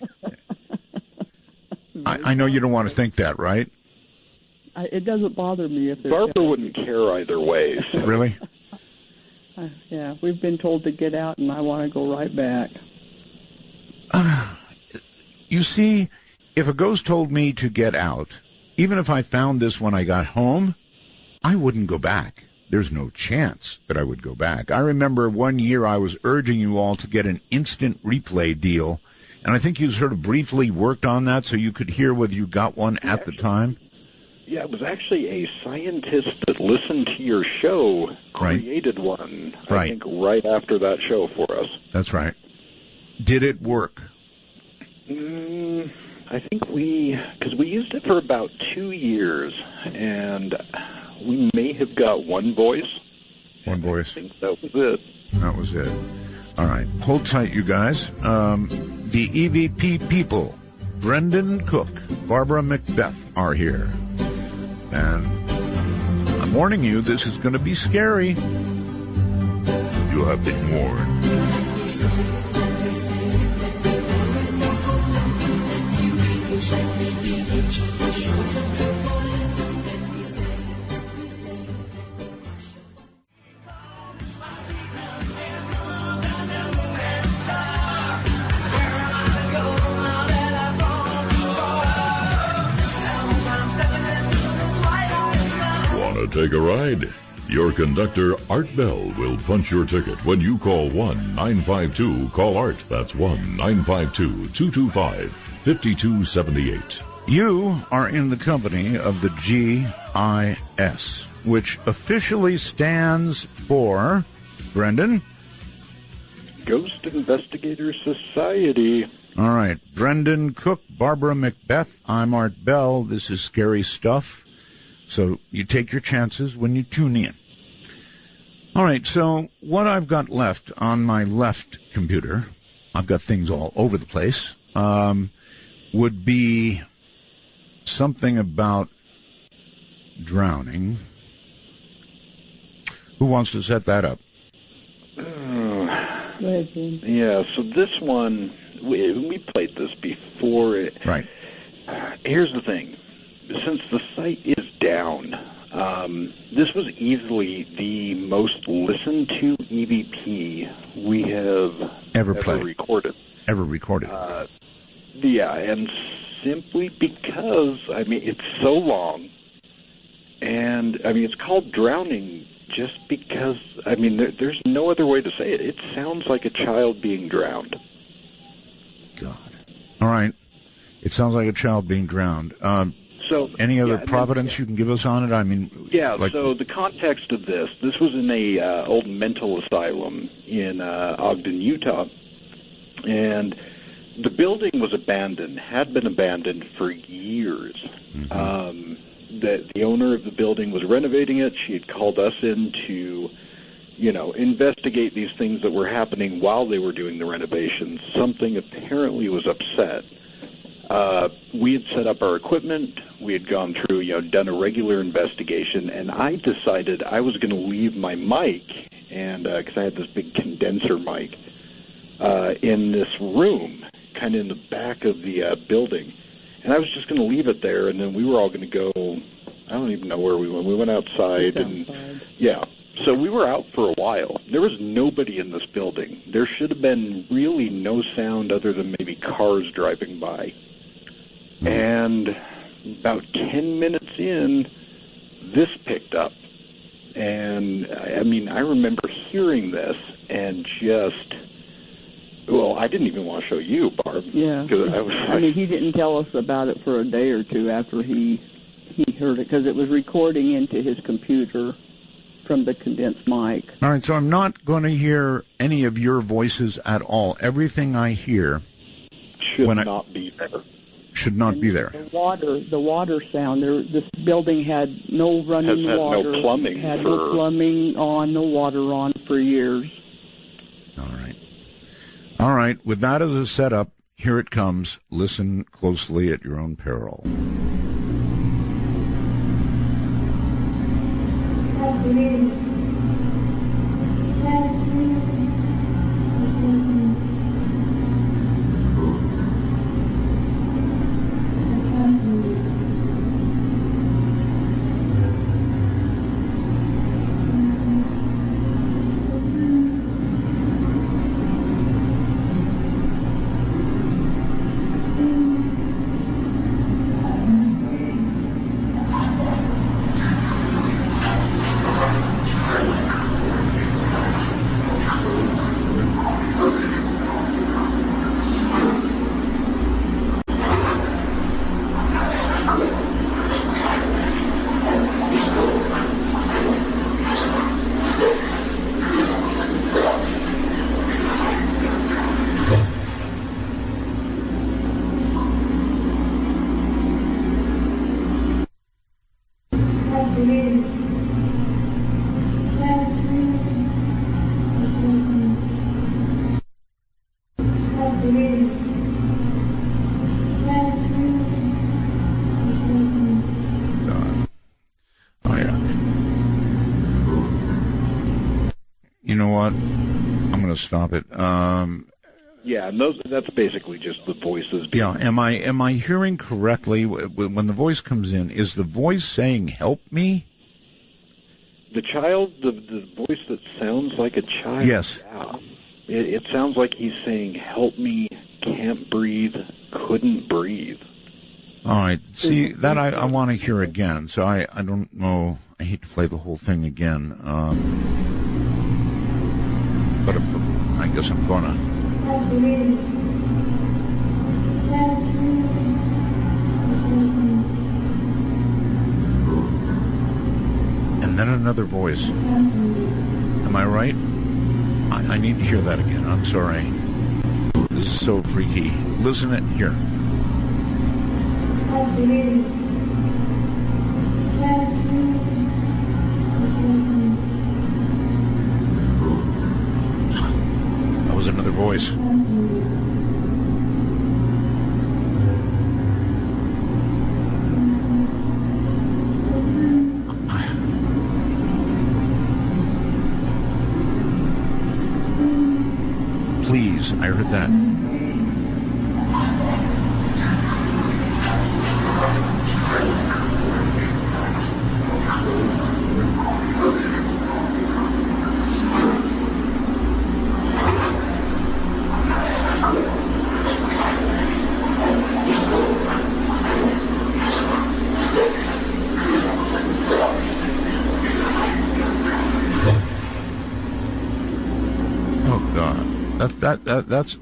I know you don't want to think that, right? It doesn't bother me if they're... Barbara wouldn't care either way. So. Really? Yeah, we've been told to get out, and I want to go right back. You see, if a ghost told me to get out, even if I found this when I got home, I wouldn't go back. There's no chance that I would go back. I remember one year I was urging you all to get an instant replay deal, and I think you sort of briefly worked on that so you could hear whether you got one at the time. Yeah, it was actually a scientist that listened to your show created one, I think, right after that show for us. That's right. Did it work? I think because we used it for about 2 years, and we may have got one voice. One voice. I think that was it. That was it. All right. Hold tight, you guys. The EVP people, Brendan Cook, Barbara Mcbeath, are here. And I'm warning you, this is going to be scary. You have been warned. Take a ride? Your conductor, Art Bell, will punch your ticket when you call 1-952-CALL-ART. That's 1-952-225-5278. You are in the company of the GIS, which officially stands for, Brendan? Ghost Investigator Society. All right. Brendan Cook, Barbara Mcbeath. I'm Art Bell. This is Scary Stuff. So you take your chances when you tune in. All right, so what I've got left on my left computer, I've got things all over the place, would be something about drowning. Who wants to set that up? Yeah, so this one, we played this before. Right. Here's the thing. Since the site is down, this was easily the most listened to EVP we have ever recorded. Ever recorded. Yeah, and simply because, it's so long, and, it's called Drowning just because, there's no other way to say it. It sounds like a child being drowned. God. All right. It sounds like a child being drowned. So, any other providence you can give us on it? So the context of this was in a old mental asylum in Ogden, Utah, and the building was abandoned, had been abandoned for years. Mm-hmm. The owner of the building was renovating it. She had called us in to, investigate these things that were happening while they were doing the renovations. Something apparently was upset. We had set up our equipment. We had gone through, done a regular investigation, and I decided I was going to leave my mic, and because I had this big condenser mic in this room, kind of in the back of the building, and I was just going to leave it there, and then we were all going to go. I don't even know where we went. We went outside, So we were out for a while. There was nobody in this building. There should have been really no sound other than maybe cars driving by. And about 10 minutes in, this picked up. And, I remember hearing this and just, I didn't even want to show you, Barb. Yeah. He didn't tell us about it for a day or two after he heard it, because it was recording into his computer from the condensed mic. All right, so I'm not going to hear any of your voices at all. Everything I hear should not be there. Should not be there. The water sound. This building had no running water. No plumbing. Had no plumbing on, no water on for years. All right. With that as a setup, here it comes. Listen closely at your own peril. Oh, yeah. You know what? I'm going to stop it. Yeah, and that's basically just the voices. Yeah, am I hearing correctly when the voice comes in? Is the voice saying "help me"? The child, the voice that sounds like a child. Yes. Yeah. It sounds like he's saying, "Help me, can't breathe, couldn't breathe." All right. See, that I want to hear again. So I don't know. I hate to play the whole thing again. But I guess I'm going to. And then another voice. Am I right? I need to hear that again. I'm sorry. This is so freaky. Listen it here. That was another voice. Please, I heard that.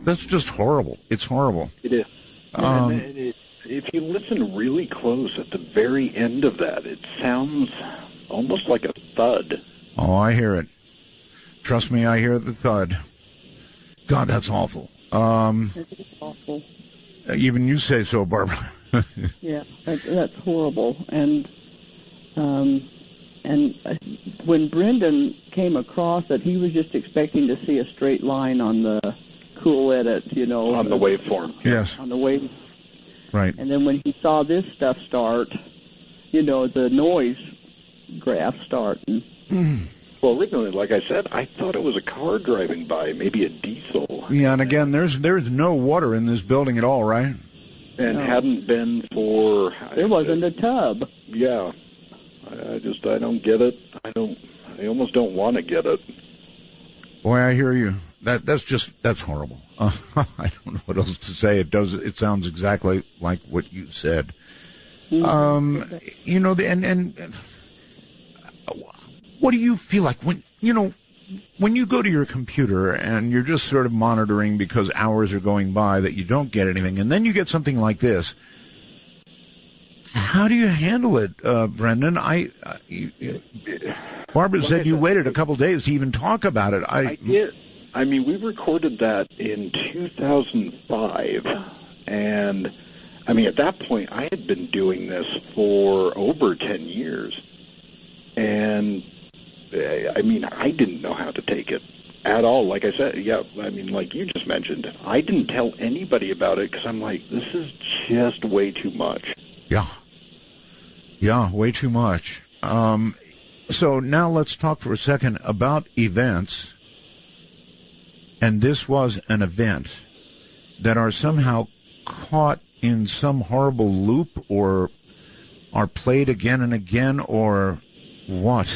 That's just horrible. It's horrible. It is. If you listen really close at the very end of that, it sounds almost like a thud. Oh, I hear it. Trust me, I hear the thud. God, that's awful. It's awful. Even you say so, Barbara. Yeah, that's horrible. And when Brendan came across it, he was just expecting to see a straight line on the cool edit, on the waveform. Yes. On the wave. Right. And then when he saw this stuff start, the noise graph start. Well, originally, like I said, I thought it was a car driving by, maybe a diesel. Yeah, and again, there's no water in this building at all, right? And hadn't been for... There wasn't a tub. Yeah. I don't get it. I almost don't want to get it. Boy, I hear you. That's horrible. I don't know what else to say. It sounds exactly like what you said. And what do you feel like when you go to your computer and you're just sort of monitoring because hours are going by that you don't get anything, and then you get something like this? How do you handle it, Brendan? Barbara said you waited a couple days to even talk about it. I did. I mean, we recorded that in 2005, and I mean, at that point, I had been doing this for over 10 years, and I mean, I didn't know how to take it at all. Like I said, like you just mentioned, I didn't tell anybody about it because I'm like, this is just way too much. Yeah, way too much. So now let's talk for a second about events. And this was an event that are somehow caught in some horrible loop or are played again and again, or what?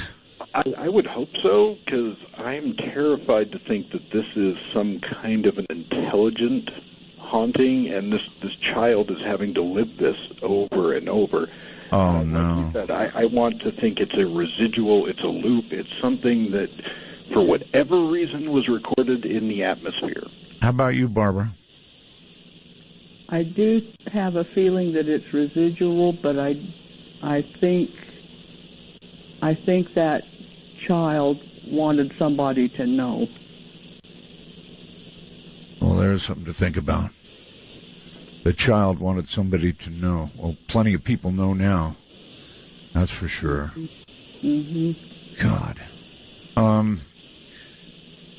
I would hope so, because I'm terrified to think that this is some kind of an intelligent haunting, and this child is having to live this over and over. Oh, no. Like you said, I want to think it's a residual, it's a loop, it's something that, for whatever reason, was recorded in the atmosphere. How about you, Barbara? I do have a feeling that it's residual, but I think that child wanted somebody to know. Well, there's something to think about. The child wanted somebody to know. Well, plenty of people know now. That's for sure. God.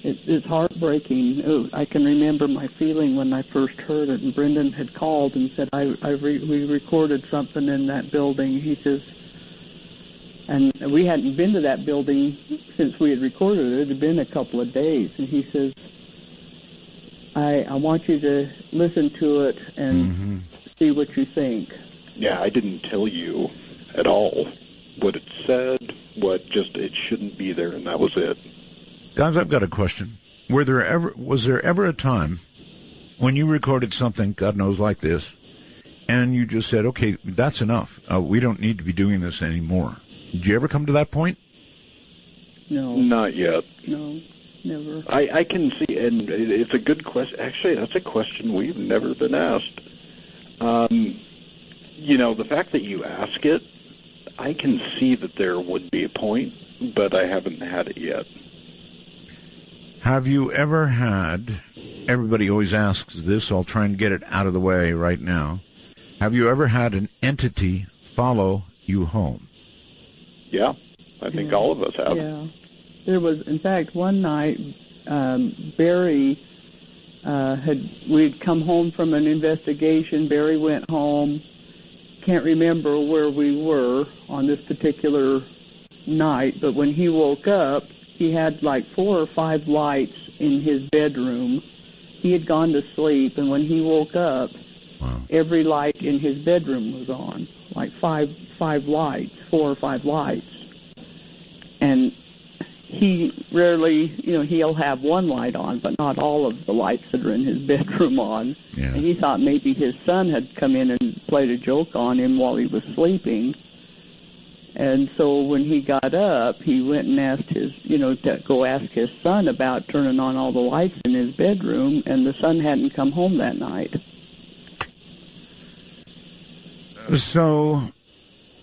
It's heartbreaking. I can remember my feeling when I first heard it, and Brendan had called and said, we recorded something in that building. He says, and we hadn't been to that building since we had recorded it. It had been a couple of days. And he says, I want you to listen to it and see what you think. Yeah, I didn't tell you at all what it said, it shouldn't be there, and that was it. Guys, I've got a question. Was there ever a time when you recorded something, God knows, like this, and you just said, okay, that's enough. We don't need to be doing this anymore? Did you ever come to that point? No. Not yet. No, never. I can see, and it's a good question. Actually, that's a question we've never been asked. The fact that you ask it, I can see that there would be a point, but I haven't had it yet. Have you ever had, everybody always asks this, I'll try and get it out of the way right now. Have you ever had an entity follow you home? Yeah, I think all of us have. Yeah. There was, in fact, one night, Barry we'd come home from an investigation. Barry went home. Can't remember where we were on this particular night, but when he woke up, he had like 4 or 5 lights in his bedroom. He had gone to sleep, and when he woke up, every light in his bedroom was on, like 4 or 5 lights. And he rarely, he'll have one light on, but not all of the lights that are in his bedroom on. Yeah. And he thought maybe his son had come in and played a joke on him while he was sleeping. And so when he got up, he went and asked to go ask his son about turning on all the lights in his bedroom, and the son hadn't come home that night. So,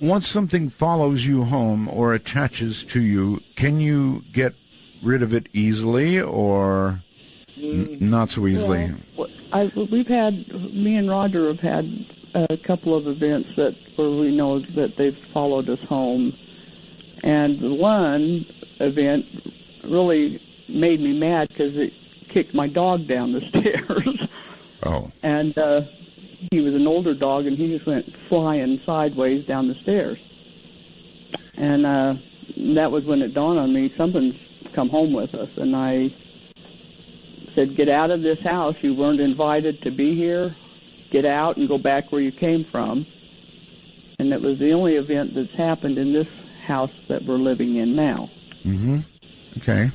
once something follows you home or attaches to you, can you get rid of it easily or not so easily? Well, me and Roger have had a couple of events where we know that they've followed us home. And the one event really made me mad because it kicked my dog down the stairs. Oh. And he was an older dog, and he just went flying sideways down the stairs. And that was when it dawned on me, something's come home with us. And I said, get out of this house. You weren't invited to be here. Get out and go back where you came from. And that was the only event that's happened in this house that we're living in now. Okay.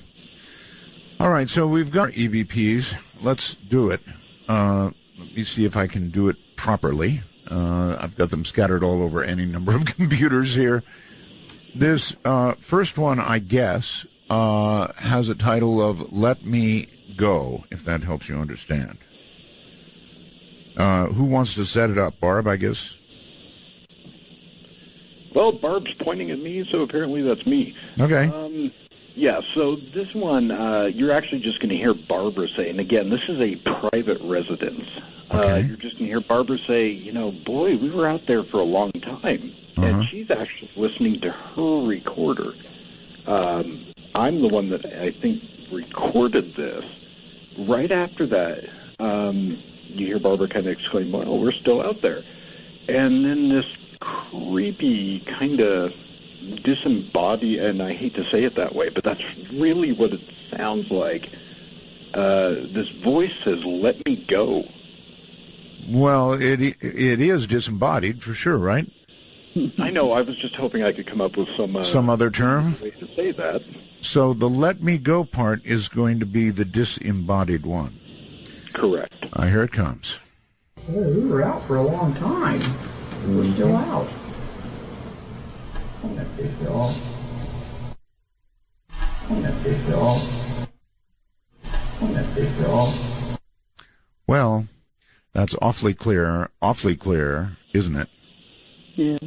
All right, so we've got EVPs. Let's do it. Let me see if I can do it properly. I've got them scattered all over any number of computers here. This first one, I guess, has a title of Let Me Go, if that helps you understand. Who wants to set it up? Barb, I guess? Well, Barb's pointing at me, so apparently that's me. Okay. Yeah, so this one, you're actually just going to hear Barbara say, and again, this is a private residence. Okay. You're just going to hear Barbara say, boy, we were out there for a long time. And she's actually listening to her recorder. I'm the one that I think recorded this. Right after that, you hear Barbara kind of exclaim, well, we're still out there. And then this creepy kind of disembodied, and I hate to say it that way, but that's really what it sounds like. This voice says, let me go. Well, it is disembodied for sure, right? I know. I was just hoping I could come up with some other term way to say that. So the let me go part is going to be the disembodied one. Correct. Here it comes. Oh, we were out for a long time. We're still out. On that fish dog. On that fish dog. On that fish dog. Well, that's awfully clear, isn't it? Yeah.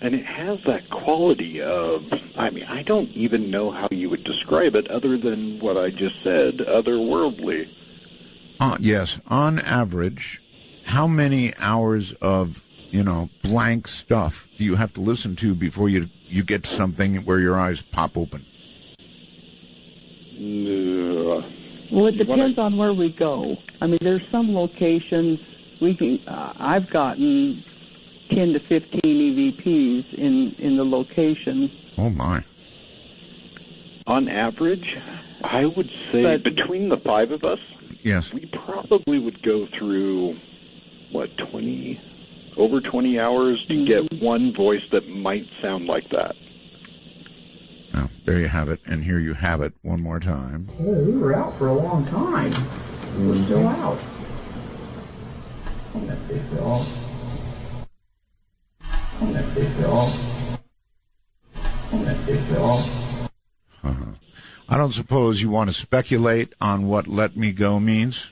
And it has that quality of, I don't even know how you would describe it other than what I just said, otherworldly. Yes. On average, how many hours of blank stuff do you have to listen to before you get to something where your eyes pop open? Well, it depends on where we go. I mean, there's some locations we can. I've gotten 10 to 15 EVPs in the location. Oh my! On average, I would say between the five of us, yes, we probably would go through over 20 hours to get one voice that might sound like that. Well, there you have it, and here you have it one more time. Oh, we were out for a long time. We were still out. I'm that fish dog. I'm that fish dog. I'm that fish dog. I don't suppose you want to speculate on what "let me go" means?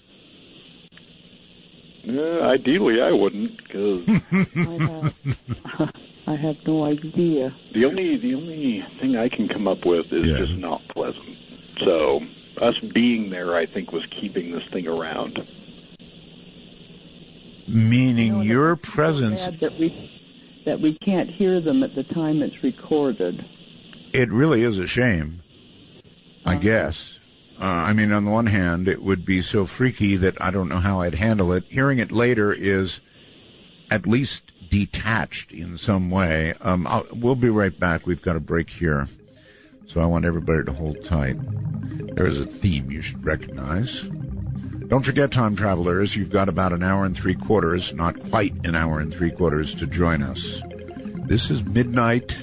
Ideally, I wouldn't, because I have no idea. The only thing I can come up with is just not pleasant. So us being there, I think, was keeping this thing around. Meaning your presence. That we can't hear them at the time it's recorded. It really is a shame, I guess. I mean, on the one hand, it would be so freaky that I don't know how I'd handle it. Hearing it later is at least detached in some way. We'll be right back. We've got a break here. So I want everybody to hold tight. There is a theme you should recognize. Don't forget, time travelers, you've got about an hour and 3/4, not quite an hour and 3/4, to join us. This is Midnight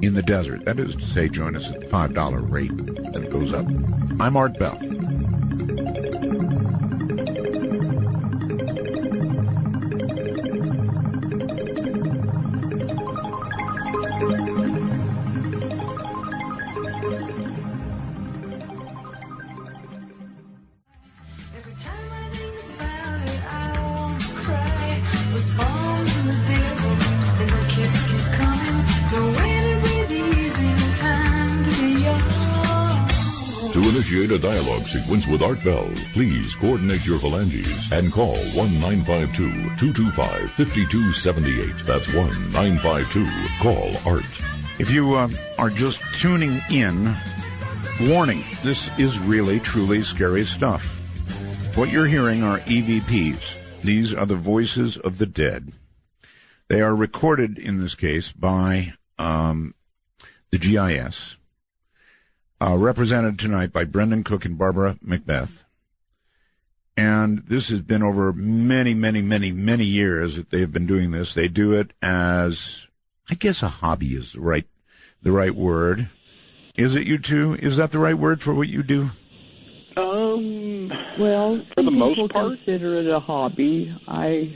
in the Desert. That is to say, join us at the $5 rate. Then it goes up. I'm Art Bell. To initiate a dialogue sequence with Art Bell, please coordinate your phalanges and call 1-952-225-5278. That's 1-952-CALL-ART. If you are just tuning in, warning, this is really, truly scary stuff. What you're hearing are EVPs. These are the voices of the dead. They are recorded, in this case, by the GIS. Represented tonight by Brendan Cook and Barbara Mcbeath. And this has been over many, many, many, many years that they've been doing this. They do it as, I guess a hobby is the right word. Is it, you two? Is that the right word for what you do? Well, for the most part, consider it a hobby. I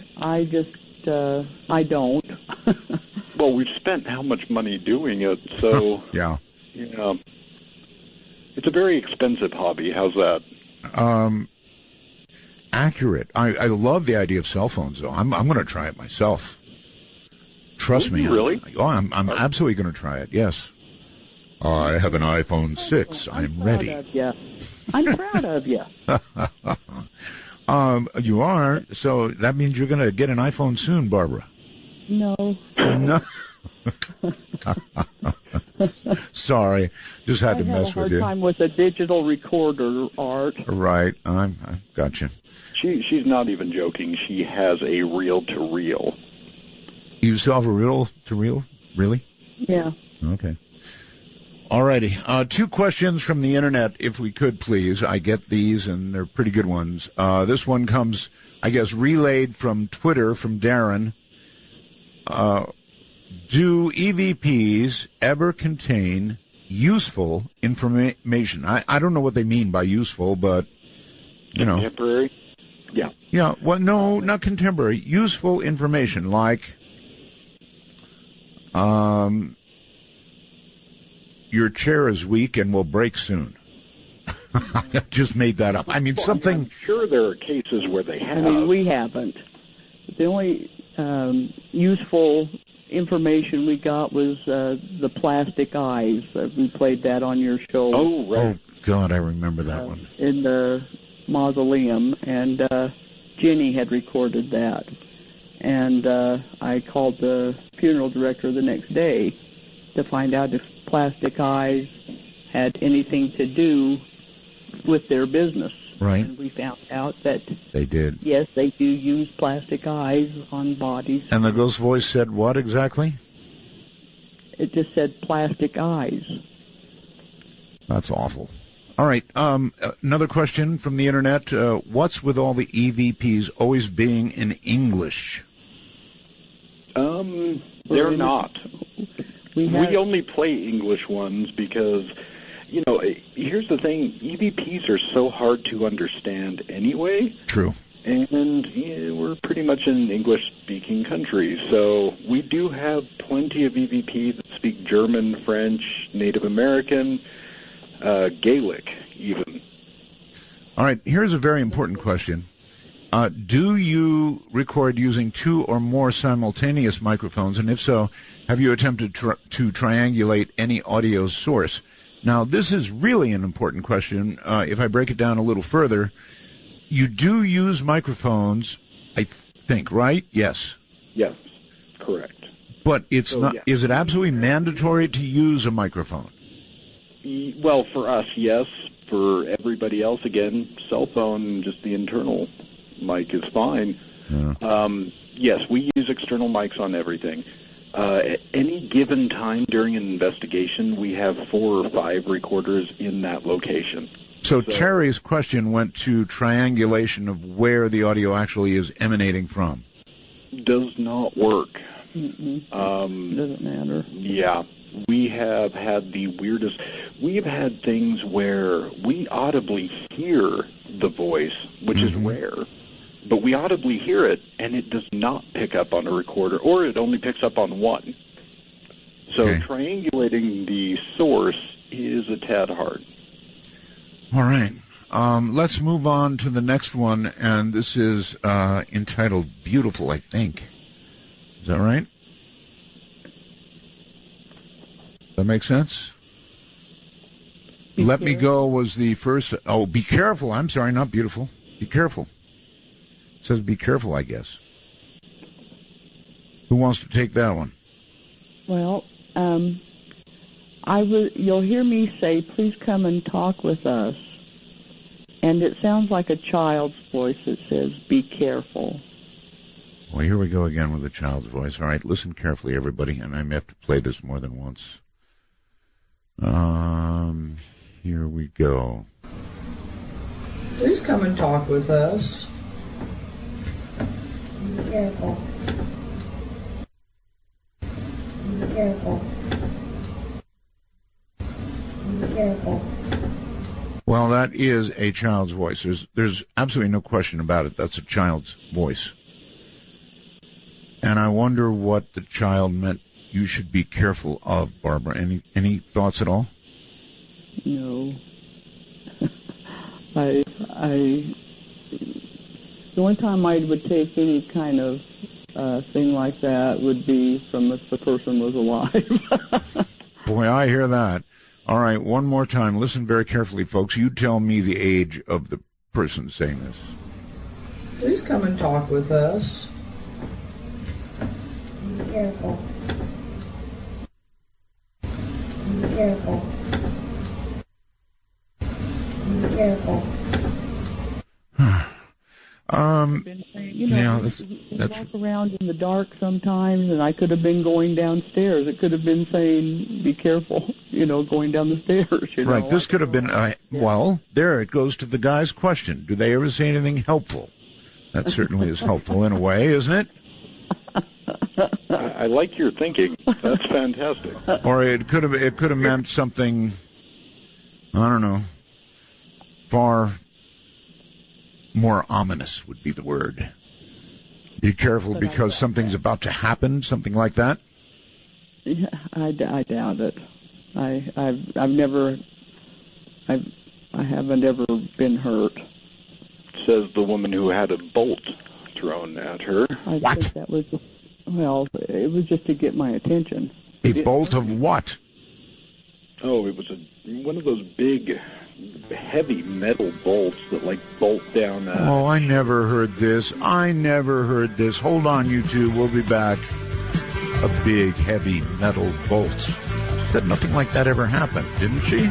don't. Well, we've spent how much money doing it, so yeah. It's a very expensive hobby. How's that? Accurate. I love the idea of cell phones, though. I'm going to try it myself. Trust me. Really? I'm absolutely going to try it. Yes. I have an iPhone 6. I'm ready. I'm proud of you. You are. So that means you're going to get an iPhone soon, Barbara. No. No. Sorry, just had to mess with you. I have a hard time with a digital recorder, Art. Right, I've got you. She's not even joking. She has a reel-to-reel. You still have a reel-to-reel? Really? Yeah. Okay. All righty. 2 questions from the Internet, if we could, please. I get these, and they're pretty good ones. This one comes, I guess, relayed from Twitter from Darren. Do EVPs ever contain useful information? I don't know what they mean by useful, but, Contemporary? Yeah. Yeah, well, no, not contemporary. Useful information, like your chair is weak and will break soon. I just made that up. I mean, something... I'm sure there are cases where they have. I mean, we haven't. The only useful information we got was the plastic eyes. We played that on your show. Oh, right. Oh, God, I remember that one. In the mausoleum, and Jenny had recorded that. And And I called the funeral director the next day to find out if plastic eyes had anything to do with their business. Right. And we found out that they did. Yes, they do use plastic eyes on bodies. And the ghost voice said what exactly? It just said plastic eyes. That's awful. All right. Another question from the internet. What's with all the EVPs always being in English? They're not. We only play English ones because, here's the thing. EVPs are so hard to understand anyway. True. And we're pretty much an English-speaking country, so we do have plenty of EVPs that speak German, French, Native American, Gaelic, even. All right, here's a very important question. Do you record using 2 or more simultaneous microphones, and if so, have you attempted to triangulate any audio source? Now, this is really an important question. If I break it down a little further, you do use microphones, I think, right? Yes. Yes, correct. But it's not. Yes. Is it absolutely mandatory to use a microphone? Well, for us, yes. For everybody else, again, cell phone, just the internal mic is fine. Yeah. Yes, we use external mics on everything. At any given time during an investigation, we have 4 or 5 recorders in that location. So Terry's question went to triangulation of where the audio actually is emanating from. Does not work. Doesn't matter. Yeah. We have had the weirdest... We've had things where we audibly hear the voice, which is rare, but we audibly hear it, and it does not pick up on a recorder, or it only picks up on one. So triangulating the source is a tad hard. All right. Let's move on to the next one, and this is entitled Beautiful, I think. Is that right? That makes sense? Let Me Go was the first. Oh, Be Careful. I'm sorry, not Beautiful. Be Careful. It says Be Careful, I guess. Who wants to take that one? Well, you'll hear me say, please come and talk with us. And it sounds like a child's voice that says, be careful. Well, here we go again with a child's voice. All right, listen carefully, everybody, and I may have to play this more than once. Here we go. Please come and talk with us. Be careful. Be careful. Be careful. Well, that is a child's voice. There's absolutely no question about it. That's a child's voice. And I wonder what the child meant you should be careful of, Barbara. Any thoughts at all? No. The only time I would take any kind of thing like that would be from if the person was alive. Boy, I hear that. All right, one more time. Listen very carefully, folks. You tell me the age of the person saying this. Please come and talk with us. Be careful. Be careful. Be careful. Walk around in the dark sometimes, and I could have been going downstairs. It could have been saying, be careful, going down the stairs. Right, this could have been, well, there it goes to the guy's question. Do they ever say anything helpful? That certainly is helpful in a way, isn't it? I like your thinking. That's fantastic. Or it could have meant something, I don't know, far more ominous would be the word. Be careful because something's about to happen, something like that. Yeah, I doubt it. I haven't ever been hurt. Says the woman who had a bolt thrown at her. I think that was, it was just to get my attention. A bolt of what? Oh, it was one of those big heavy metal bolts that like bolt down. Oh, I never heard this. Hold on, you two. We'll be back. A big, heavy metal bolt. Said nothing like that ever happened, didn't she?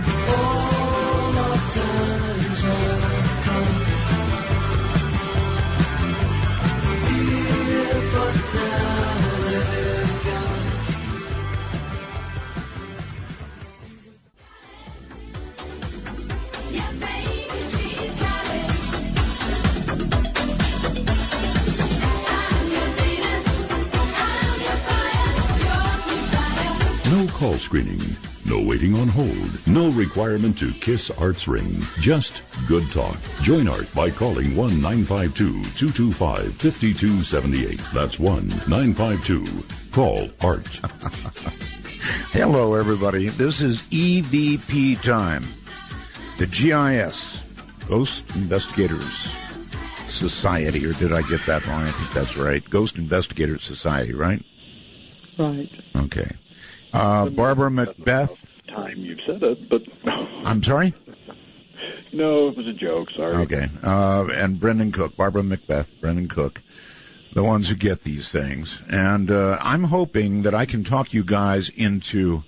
No call screening, no waiting on hold, no requirement to kiss Art's ring, just good talk. Join Art by calling 1-952-225-5278. That's 1-952. Call-ART. Hello, everybody. This is EVP time. The GIS, Ghost Investigators Society, or did I get that wrong? I think that's right. Ghost Investigators Society, right? Right. Okay. Barbara Mcbeath. Time you've said it, but I'm sorry? No, it was a joke. Sorry. Okay. And Brendan Cook, Barbara Mcbeath, Brendan Cook, the ones who get these things. And I'm hoping that I can talk you guys into,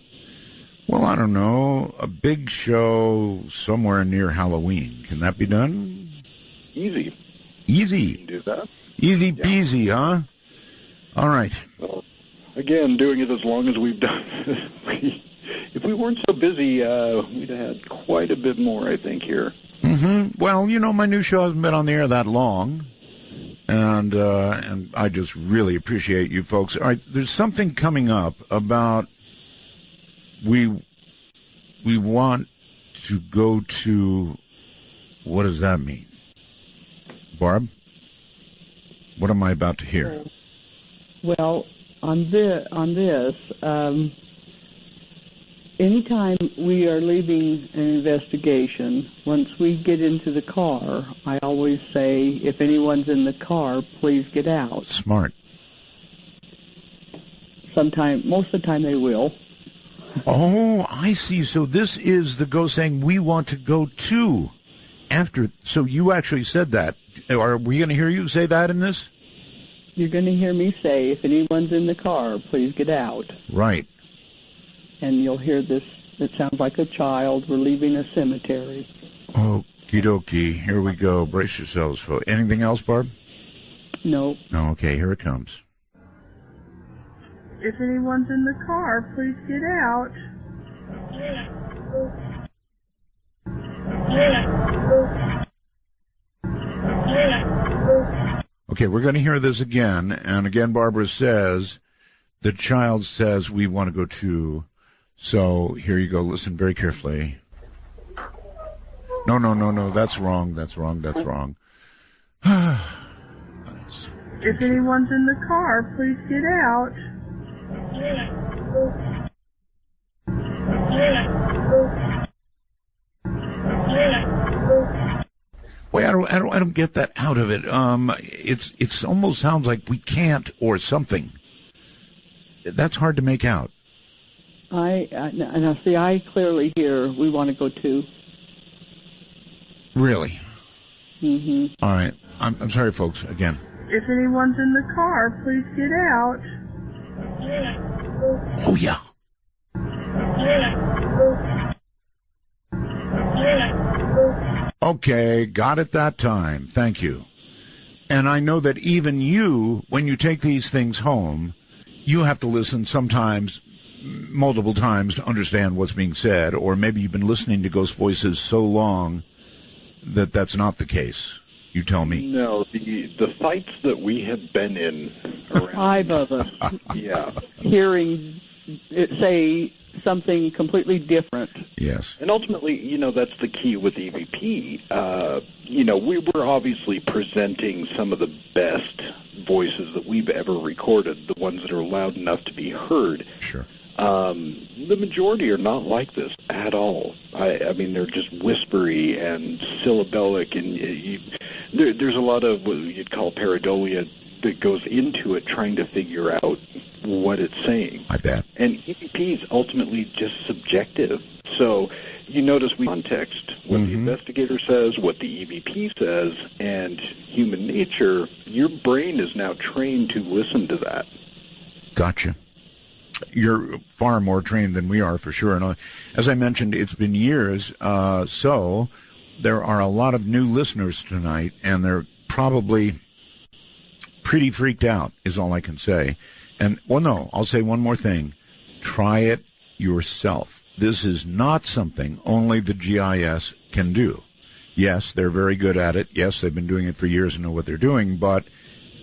well, I don't know, a big show somewhere near Halloween. Can that be done? Easy. Easy. Can do that. Easy peasy, huh? All right. Well, again, doing it as long as we've done. If we weren't so busy, we'd have had quite a bit more, I think, here. Mm-hmm. Well, you know, my new show hasn't been on the air that long, and I just really appreciate you folks. All right, there's something coming up about we want to go to. What does that mean, Barb? What am I about to hear? Well, on this, anytime we are leaving an investigation, once we get into the car, I always say, if anyone's in the car, please get out. Smart. Most of the time they will. Oh, I see. So this is the ghost saying we want to go to after. So you actually said that. Are we going to hear you say that in this? You're going to hear me say, if anyone's in the car, please get out. Right. And you'll hear this. It sounds like a child. We're leaving a cemetery. Okie dokie. Here we go. Brace yourselves, folks. Anything else, Barb? No. No. Okay, here it comes. If anyone's in the car, please get out. Okay, we're going to hear this again. And again, Barbara says, the child says, we want to go to. So here you go. Listen very carefully. No. That's wrong. That's wrong. If anyone's in the car, please get out. Wait, I don't get that out of it. It's almost sounds like we can't or something. That's hard to make out. I clearly hear we want to go to. Really? Mm-hmm. All right. I'm sorry, folks. Again. If anyone's in the car, please get out. Oh yeah. Okay, got it that time. Thank you. And I know that even you, when you take these things home, you have to listen sometimes, multiple times, to understand what's being said, or maybe you've been listening to ghost voices so long that that's not the case. You tell me. No, the fights that we have been in around... 5 of us. Yeah. Hearing it say something completely different. Yes. And ultimately, that's the key with EVP. We were obviously presenting some of the best voices that we've ever recorded, the ones that are loud enough to be heard. Sure. The majority are not like this at all. I mean, they're just whispery and syllabic, and there's a lot of what you'd call pareidolia that goes into it, trying to figure out what it's saying. I bet. And EVP is ultimately just subjective. So, you notice we context what the investigator says, what the EVP says, and human nature, your brain is now trained to listen to that. Gotcha. You're far more trained than we are, for sure. And as I mentioned, it's been years, so there are a lot of new listeners tonight, and they're probably pretty freaked out, is all I can say. And, well, no, I'll say one more thing. Try it yourself. This is not something only the GIS can do. Yes, they're very good at it. Yes, they've been doing it for years and know what they're doing, but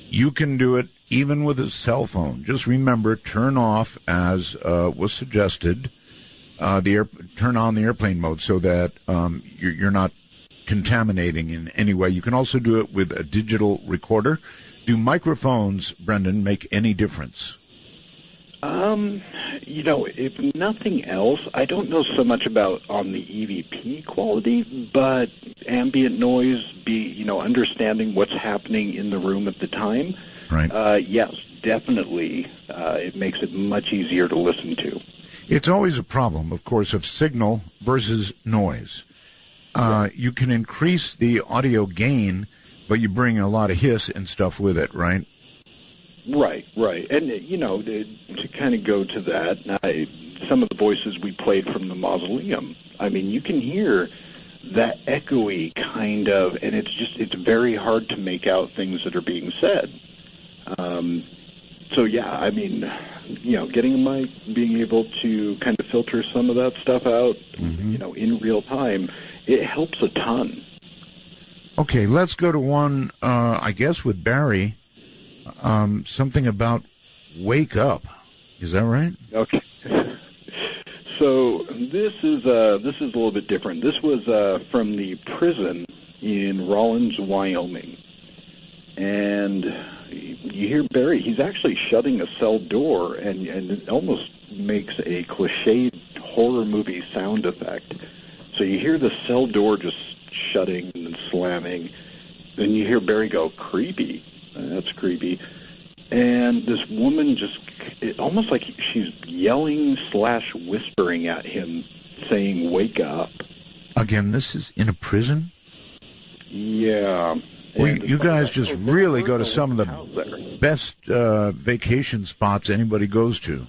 you can do it even with a cell phone. Just remember, turn off, as was suggested, turn on the airplane mode so that you're not contaminating in any way. You can also do it with a digital recorder. Do microphones, Brendan, make any difference? If nothing else, I don't know so much about on the EVP quality, but ambient noise, understanding what's happening in the room at the time. Right. Yes, definitely. It makes it much easier to listen to. It's always a problem, of course, of signal versus noise. You can increase the audio gain, but you bring a lot of hiss and stuff with it, right? Right. And, to kind of go to that, some of the voices we played from the mausoleum, I mean, you can hear that echoey kind of, and it's very hard to make out things that are being said. Getting a mic, being able to kind of filter some of that stuff out, in real time, it helps a ton. Okay, let's go to one, I guess with Barry, something about wake up. Is that right? Okay. So this is a little bit different. This was from the prison in Rawlins, Wyoming. And you hear Barry, he's actually shutting a cell door, and it almost makes a cliched horror movie sound effect. So you hear the cell door just shutting and slamming. Then you hear Barry go, creepy. That's creepy. And this woman almost like she's yelling / whispering at him, saying, wake up. Again, this is in a prison? Yeah. Well, you guys just really go to some of the best vacation spots anybody goes to.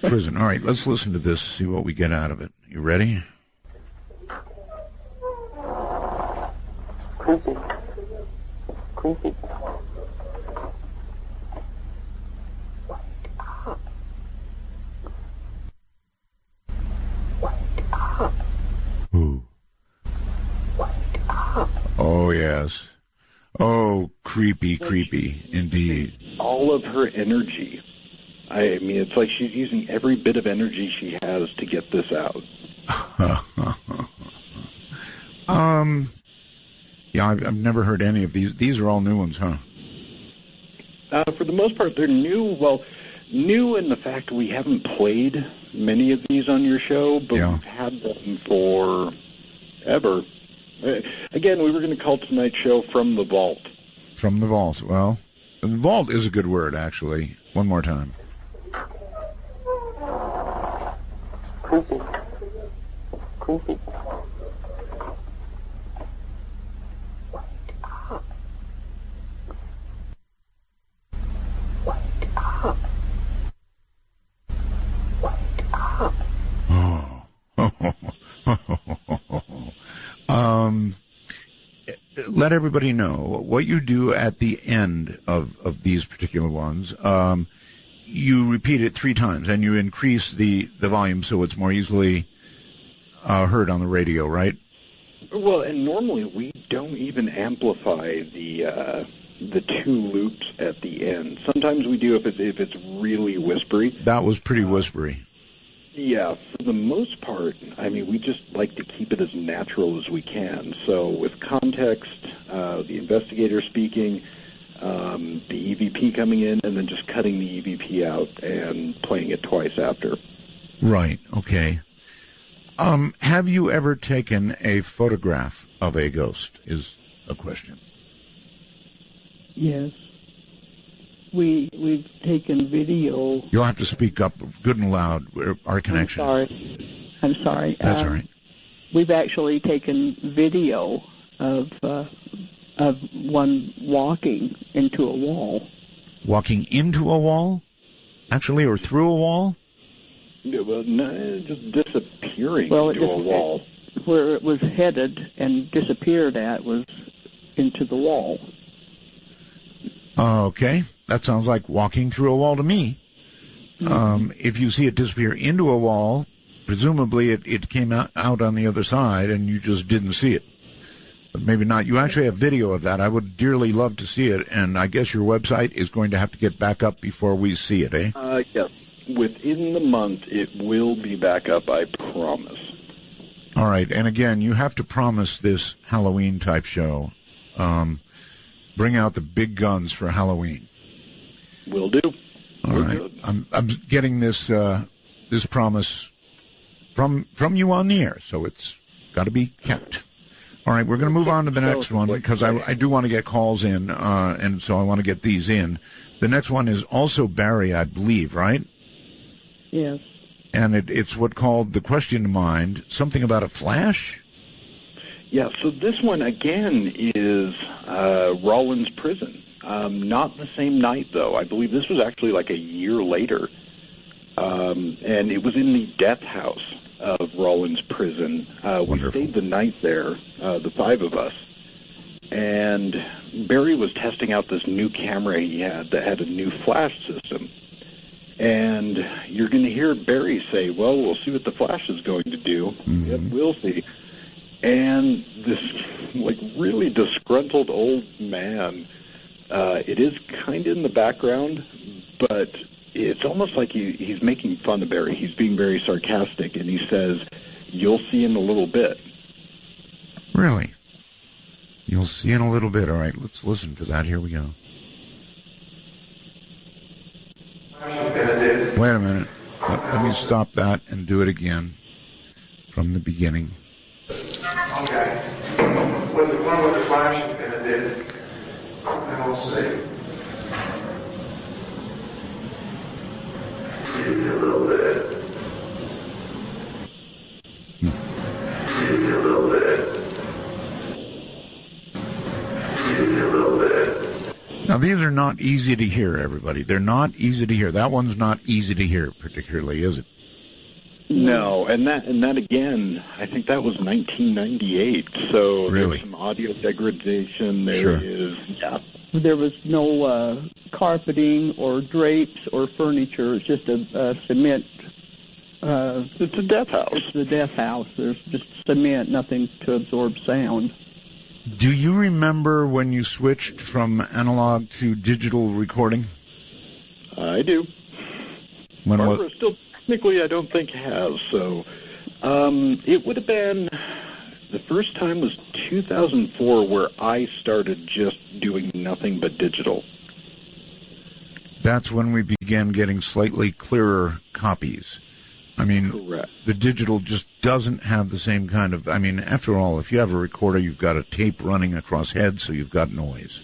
Prison. All right, let's listen to this, see what we get out of it. You ready? Creepy. Creepy. Ooh. Oh, yes. Oh, creepy, indeed. All of her energy. I mean, it's like she's using every bit of energy she has to get this out. Yeah, I've never heard any of these. These are all new ones, huh? For the most part, they're new. Well, new in the fact we haven't played many of these on your show, but we've had them for ever. Again, we were going to call tonight's show From the Vault. From the Vault. Well, the vault is a good word, actually. One more time. Creepy. Creepy. Let everybody know what you do at the end of these particular ones. You repeat it 3 times, and you increase the volume so it's more easily heard on the radio, right? Well, and normally we don't even amplify the 2 loops at the end. Sometimes we do if it's really whispery. That was pretty whispery. Yeah, for the most part, I mean, we just like to keep it as natural as we can. So with context, the investigator speaking, the EVP coming in, and then just cutting the EVP out and playing it twice after. Right, okay. Have you ever taken a photograph of a ghost, is a question. Yes. We've taken video. You'll have to speak up good and loud. Our connection. I'm sorry. I'm sorry. That's all right. We've actually taken video of one walking into a wall. Walking into a wall? Actually, or through a wall? Yeah, well, no, just disappearing Well, into a wall. Where it was headed and disappeared at was into the wall. Okay, that sounds like walking through a wall to me. If you see it disappear into a wall, presumably it came out on the other side and you just didn't see it. But maybe not. You actually have video of that. I would dearly love to see it, and I guess your website is going to have to get back up before we see it, eh? Yes. Within the month, it will be back up, I promise. All right, and again, you have to promise this Halloween-type show. Bring out the big guns for Halloween. Will do. All right. I'm getting this promise from you on the air, so it's got to be kept. All right, we're going to move on to the next one because I do want to get calls in, and so I want to get these in. The next one is also Barry, I believe, right? Yes. And it's what called the question to mind, something about a flash? Yeah, so this one, again, is Rollins Prison. Not the same night, though. I believe this was actually like a year later. And it was in the death house of Rollins Prison. We stayed the night there, the five of us. And Barry was testing out this new camera he had that had a new flash system. And you're going to hear Barry say, well, we'll see what the flash is going to do. Mm-hmm. Yep, we'll see. And this, like, really disgruntled old man, it is kind of in the background, but it's almost like he's making fun of Barry. He's being very sarcastic, and he says, you'll see in a little bit. Really? You'll see in a little bit. All right, let's listen to that. Here we go. Wait a minute. Let me stop that and do it again from the beginning. Okay. With the one with the flashing pin, it did. And we'll see. Maybe a little bit. Maybe a little bit. Maybe a little bit. Now, these are not easy to hear, everybody. They're not easy to hear. That one's not easy to hear, particularly, is it? No, and that again, I think that was 1998. So really? There's some audio degradation. Sure. There was no carpeting or drapes or furniture. It's just a cement. It's a death house. It's the death house. There's just cement, nothing to absorb sound. Do you remember when you switched from analog to digital recording? I do. Barbara still technically I don't think has. So it would have been, the first time was 2004 where I started just doing nothing but digital. That's when we began getting slightly clearer copies. I mean, correct. The digital just doesn't have the same kind of, I mean, after all, if you have a recorder, you've got a tape running across heads, so you've got noise.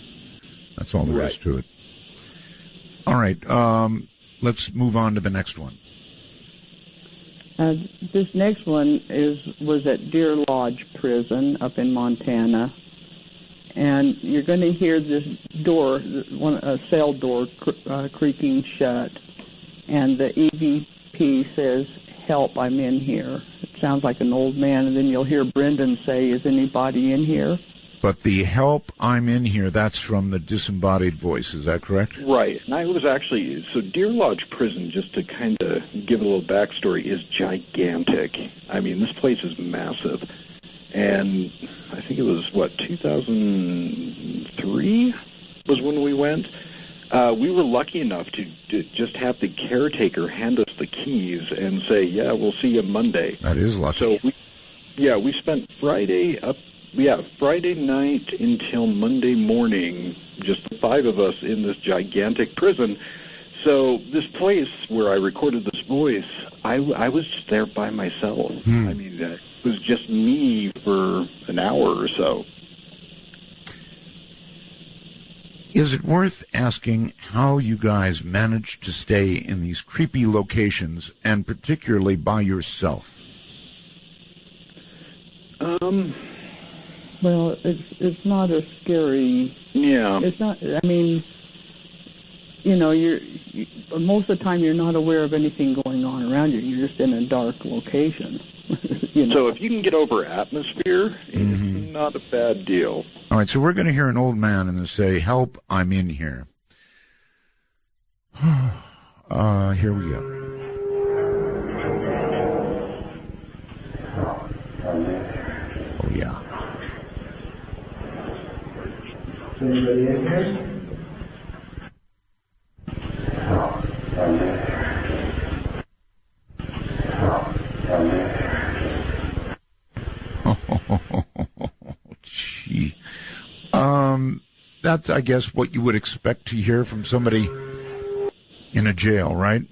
That's all there is to it. All right, let's move on to the next one. This next one was at Deer Lodge Prison up in Montana. And you're going to hear this door, a cell door creaking shut. And the EVP says, help, I'm in here. It sounds like an old man. And then you'll hear Brendan say, is anybody in here? But the help, I'm in here, that's from the disembodied voice. Is that correct? Right. And I was actually, so Deer Lodge Prison, just to kind of give a little backstory, is gigantic. I mean, this place is massive. And I think it was, 2003 was when we went. We were lucky enough to just have the caretaker hand us the keys and say, yeah, we'll see you Monday. That is lucky. So, we spent Friday night until Monday morning, just the five of us in this gigantic prison. So this place where I recorded this voice, I was just there by myself. I mean, it was just me for an hour or so. Is it worth asking how you guys managed to stay in these creepy locations, and particularly by yourself? Well, it's not a scary. Yeah. It's not. I mean, most of the time you're not aware of anything going on around you. You're just in a dark location. So if you can get over atmosphere, it's not a bad deal. All right, so we're going to hear an old man and say, "Help, I'm in here." Here we go. Oh, yeah. Anybody in here? Gee. That's, I guess, what you would expect to hear from somebody in a jail, right?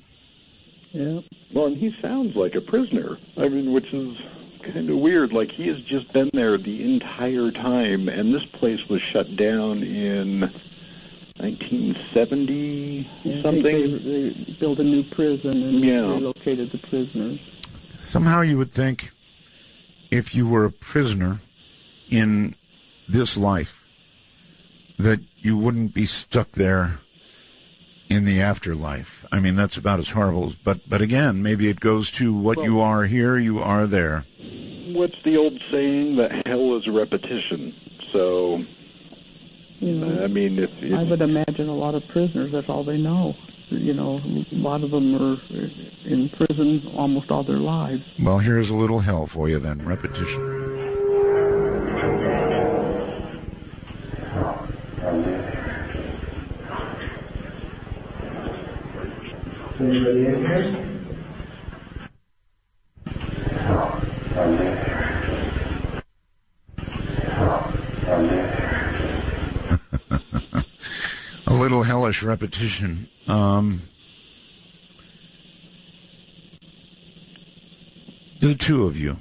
Yeah. Well, and he sounds like a prisoner. I mean, which is kind of weird. Like, he has just been there the entire time, and this place was shut down in 1970 something. They built a new prison and relocated the prisoners. Somehow you would think if you were a prisoner in this life that you wouldn't be stuck there in the afterlife. I mean, that's about as horrible. But again, maybe it goes to what you are here, you are there. What's the old saying? That hell is a repetition. So, I mean, I would imagine a lot of prisoners, that's all they know. A lot of them are in prison almost all their lives. Well, here's a little hell for you then. Repetition. Anybody in here? A little hellish repetition. The two of you,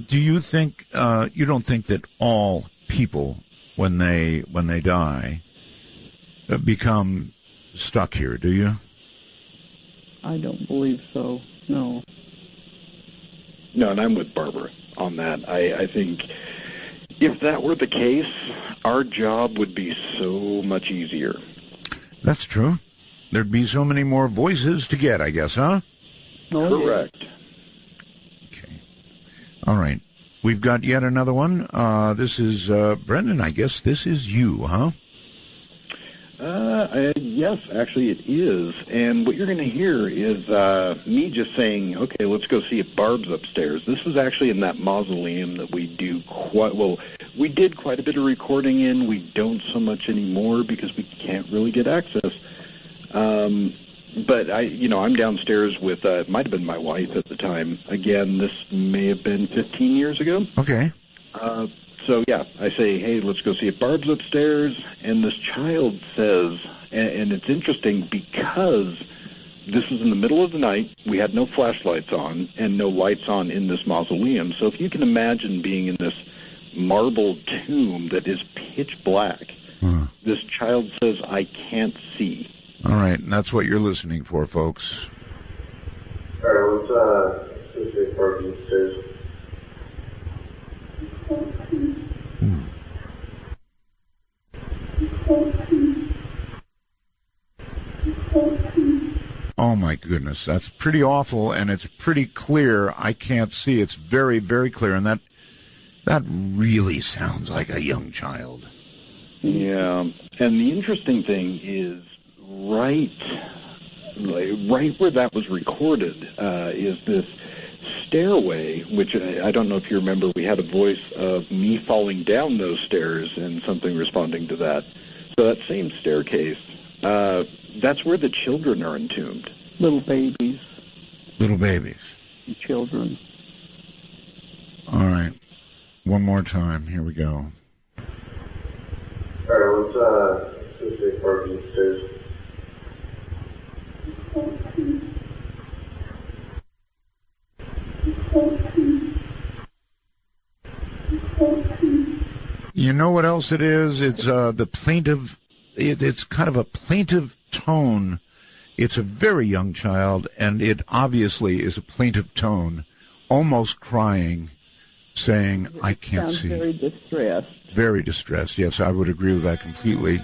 do you think you don't think that all people when they die become stuck here, do you? I don't believe so. No. No, and I'm with Barbara on that. I think if that were the case, our job would be so much easier. That's true. There'd be so many more voices to get, I guess, huh? Correct. Okay. All right. We've got yet another one. This is Brendan, I guess this is you, huh? Yes, actually it is. And what you're going to hear is me just saying, okay, let's go see if Barb's upstairs. This is actually in that mausoleum that we do we did quite a bit of recording in. We don't so much anymore because we can't really get access. But I'm downstairs with, it might have been my wife at the time. Again, this may have been 15 years ago. Okay. So, yeah, I say, hey, let's go see if Barb's upstairs. And this child says, and it's interesting because this was in the middle of the night. We had no flashlights on and no lights on in this mausoleum. So if you can imagine being in this marble tomb that is pitch black, this child says, I can't see. All right, and that's what you're listening for, folks. All right, let's see if Barb's upstairs. Oh my goodness, that's pretty awful, and it's pretty clear. I can't see. It's very, very clear, and that really sounds like a young child. Yeah, and the interesting thing is right where that was recorded is this stairway, which I don't know if you remember, we had a voice of me falling down those stairs and something responding to that. So that same staircase, that's where the children are entombed. Little babies. Little babies. Children. All right. One more time. Here we go. All right, let's see if Barb's upstairs. You know what else it is? It's the plaintive. It's kind of a plaintive tone. It's a very young child, and it obviously is a plaintive tone, almost crying, saying, I can't Sounds see. very distressed. Very distressed. Yes, I would agree with that completely.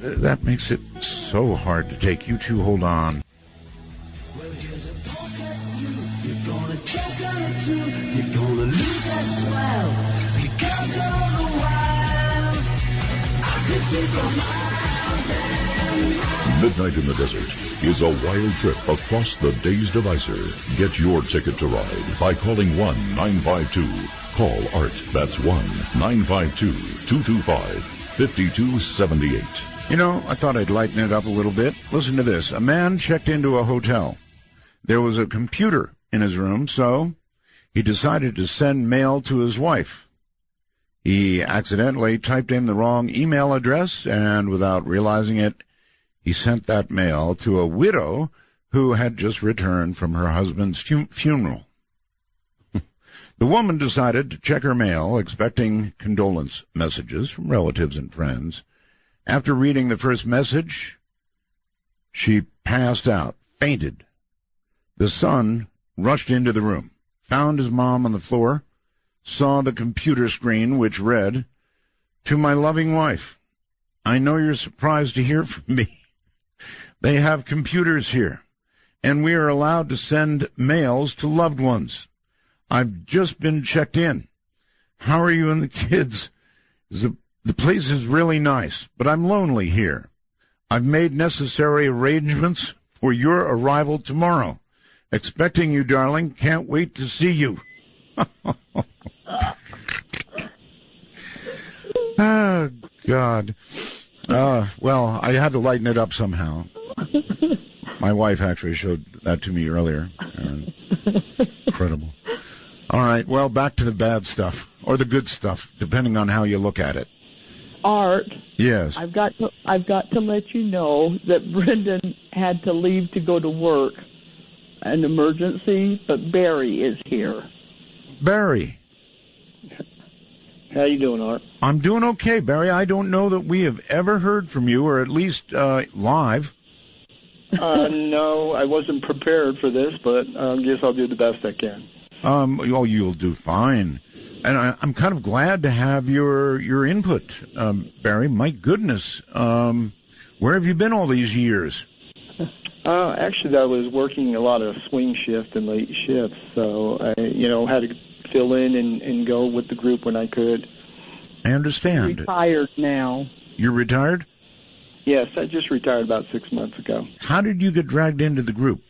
That makes it so hard to take. You two hold on. Midnight in the Desert is a wild trip across the Days Divisor. Get your ticket to ride by calling 1-952. Call ART. That's 1-952-225-5278. You know, I thought I'd lighten it up a little bit. Listen to this. A man checked into a hotel. There was a computer in his room, so he decided to send mail to his wife. He accidentally typed in the wrong email address, and without realizing it, he sent that mail to a widow who had just returned from her husband's funeral. The woman decided to check her mail, expecting condolence messages from relatives and friends. After reading the first message, she passed out, fainted. The son rushed into the room, found his mom on the floor, saw the computer screen which read, "To my loving wife, I know you're surprised to hear from me. They have computers here, and we are allowed to send mails to loved ones. I've just been checked in. How are you and the kids? The place is really nice, but I'm lonely here. I've made necessary arrangements for your arrival tomorrow. Expecting you, darling. Can't wait to see you." Oh, God. Well, I had to lighten it up somehow. My wife actually showed that to me earlier. Incredible. All right, well, back to the bad stuff, or the good stuff, depending on how you look at it. Art. Yes. I've got to let you know that Brendan had to leave to go to work, an emergency, but Barry is here. Barry. How you doing, Art? I'm doing okay, Barry. I don't know that we have ever heard from you, or at least live. No, I wasn't prepared for this, but I guess I'll do the best I can. You'll do fine. And I'm kind of glad to have your input, Barry. My goodness. Where have you been all these years? Actually, I was working a lot of swing shift and late shifts, so I, had to fill in and go with the group when I could. I understand. You're retired now. You're retired? Yes, I just retired about 6 months ago. How did you get dragged into the group?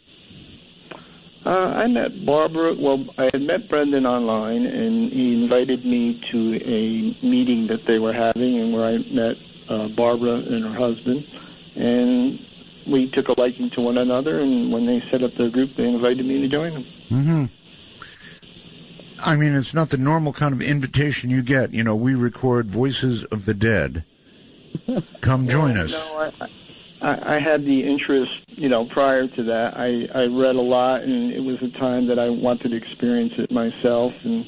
I met Barbara. Well, I had met Brendan online, and he invited me to a meeting that they were having, and where I met Barbara and her husband, and we took a liking to one another. And when they set up their group, they invited me to join them. Mm-hmm. I mean, it's not the normal kind of invitation you get. We record Voices of the Dead. Come join us. No, I had the interest, prior to that. I read a lot, and it was a time that I wanted to experience it myself. And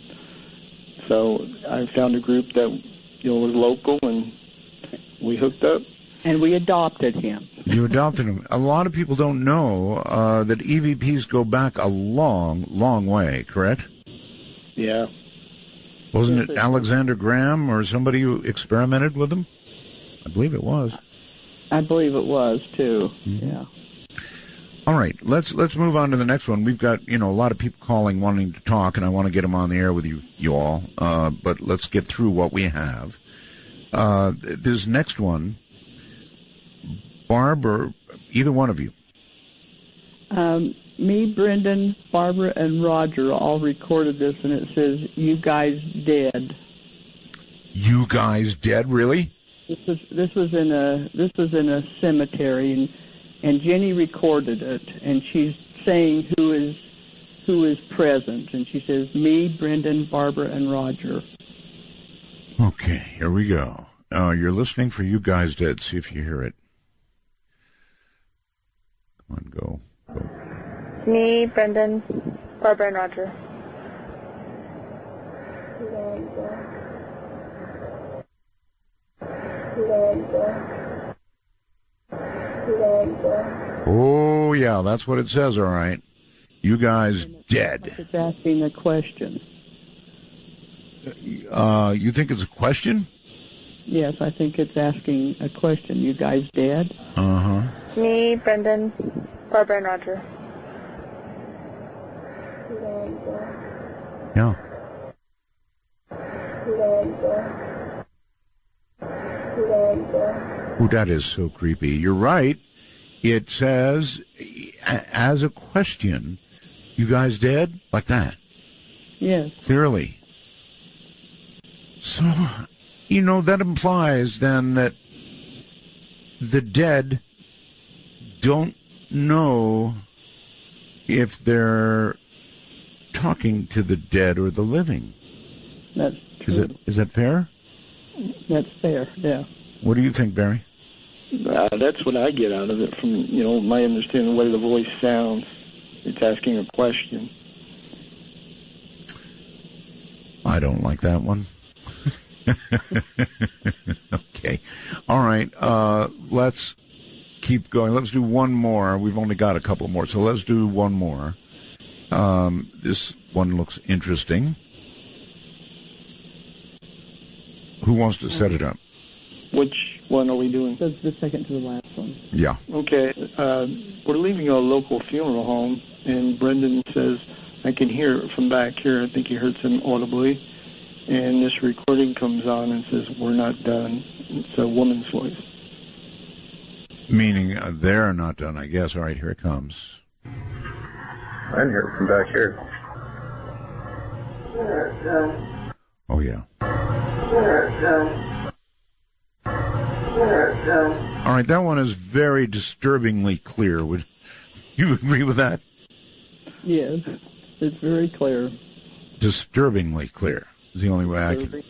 so I found a group that, was local, and we hooked up. And we adopted him. You adopted him. A lot of people don't know that EVPs go back a long, long way, correct? Yeah. Wasn't it Alexander Graham or somebody who experimented with them? I believe it was. I believe it was, too. Mm-hmm. Yeah. All right, let's move on to the next one. We've got, a lot of people calling wanting to talk, and I want to get them on the air with you all. But let's get through what we have. This next one, Barb, or either one of you. Me, Brendan, Barbara, and Roger all recorded this, and it says, "You guys dead." You guys dead, really? This was in a cemetery, and Jenny recorded it, and she's saying who is present, and she says, "Me, Brendan, Barbara, and Roger." Okay, here we go. You're listening for You Guys Dead. See if you hear it. Come on, go. Me, Brendan, Barbara, and Roger. Oh, yeah, that's what it says, all right. You guys dead. It's asking a question. You think it's a question? Yes, I think it's asking a question. You guys dead? Uh-huh. Me, Brendan, Barbara, and Roger. Yeah. Ooh, that is so creepy. You're right. It says, as a question, you guys dead? Like that. Yes. Clearly. So, that implies then that the dead don't know if they're talking to the dead or the living. That's true. Is that fair? That's fair, yeah. What do you think, Barry? That's what I get out of it from, my understanding of the way the voice sounds. It's asking a question. I don't like that one. Okay. All right. Let's keep going. Let's do one more. We've only got a couple more, so let's do one more. This one looks interesting. Who wants to set it up? Which one are we doing? That's the second to the last one. Yeah. Okay. We're leaving a local funeral home, and Brendan says, I can hear it from back here. I think he heard some audibly. And this recording comes on and says, we're not done. It's a woman's voice. Meaning they're not done, I guess. All right, here it comes. I'm here from back here. Oh, yeah. All right, that one is very disturbingly clear. Would you agree with that? Yes, it's very clear. Disturbingly clear is the only way I can.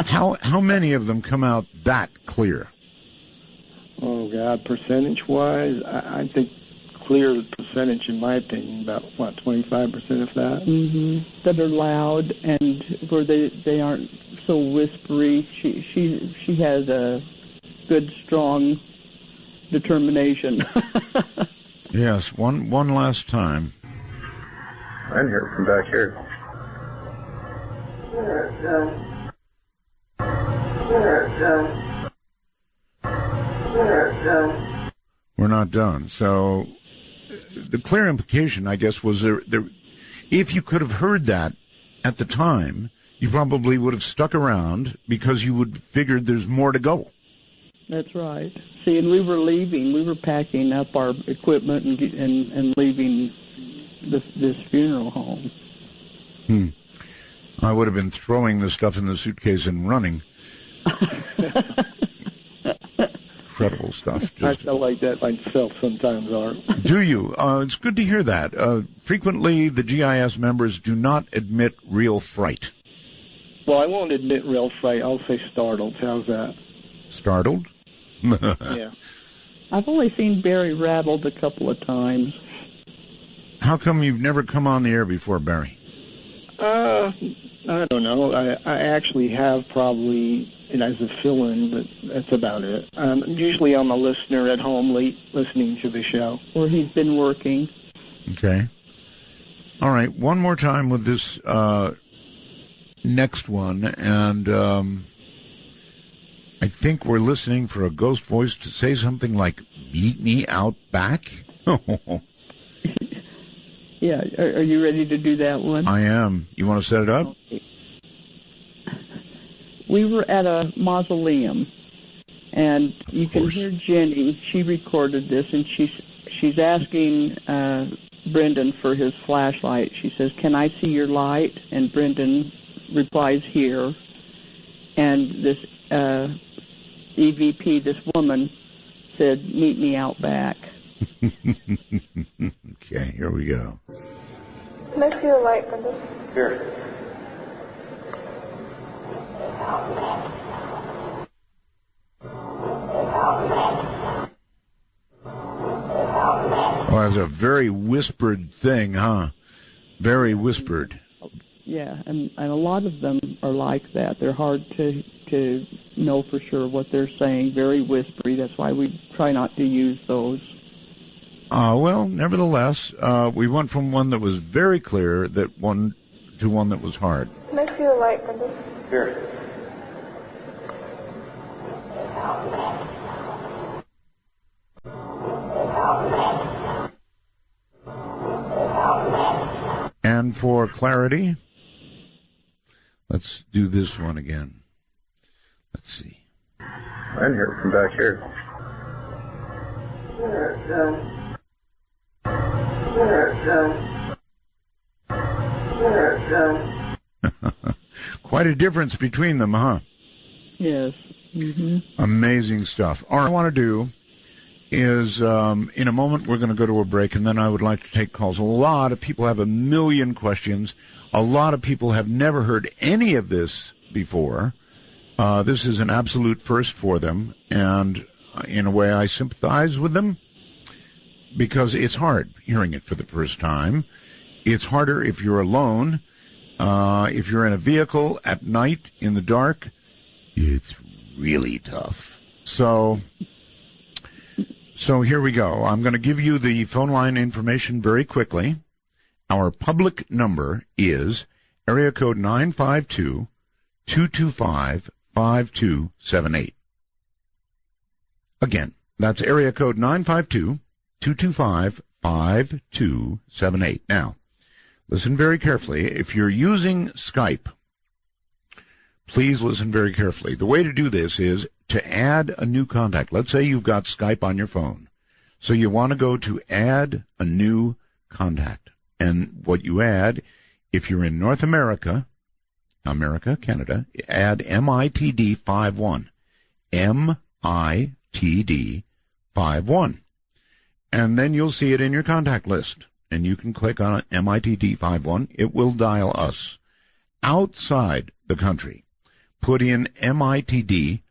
How many of them come out that clear? Oh, God, percentage-wise, I think clear percentage, in my opinion, about, 25% of that? Mm-hmm. That are loud and where they aren't so whispery. She has a good, strong determination. Yes, one last time. I'm here from back here. We're not done. So the clear implication, I guess, was there if you could have heard that at the time, you probably would have stuck around because you would figured there's more to go. That's right. See, and we were leaving. We were packing up our equipment and leaving this funeral home. I would have been throwing the stuff in the suitcase and running. Incredible stuff. I feel like that myself sometimes, Art. Do you? It's good to hear that. Frequently, the GIS members do not admit real fright. Well, I won't admit real fright. I'll say startled. How's that? Startled? Yeah. I've only seen Barry rattled a couple of times. How come you've never come on the air before, Barry? I don't know. I actually have probably as a fill-in, but that's about it. Usually I'm a listener at home late listening to the show. Or he's been working. Okay. All right, one more time with this next one, and I think we're listening for a ghost voice to say something like, meet me out back? Yeah, are you ready to do that one? I am. You want to set it up? Okay. We were at a mausoleum, and you can hear Jenny. She recorded this, and she's asking Brendan for his flashlight. She says, "Can I see your light?" And Brendan replies, "Here." And this EVP, this woman, said, "Meet me out back." Okay, here we go. Can I see your light, Brendan? Here. Oh, that's a very whispered thing, huh? Very whispered. Yeah, and a lot of them are like that. They're hard to know for sure what they're saying, very whispery. That's why we try not to use those. Well, nevertheless, we went from one that was very clear to one that was hard. Can I see the light, Brendan? Here. And for clarity, let's do this one again. Let's see. I'm here from back here. Quite a difference between them, huh? Yes. Mm-hmm. Amazing stuff. All I want to do is, in a moment, we're going to go to a break, and then I would like to take calls. A lot of people have a million questions. A lot of people have never heard any of this before. This is an absolute first for them, and in a way I sympathize with them because it's hard hearing it for the first time. It's harder if you're alone. If you're in a vehicle at night in the dark, it's really tough. So here we go. I'm going to give you the phone line information very quickly. Our public number is area code 952-225-5278. Again, that's area code 952-225-5278. Now, listen very carefully. If you're using Skype, please listen very carefully. The way to do this is to add a new contact. Let's say you've got Skype on your phone. So you want to go to add a new contact. And what you add, if you're in North America, Canada, add MITD 51. MITD 51. And then you'll see it in your contact list. And you can click on MITD 51. It will dial us. Outside the country, put in MITD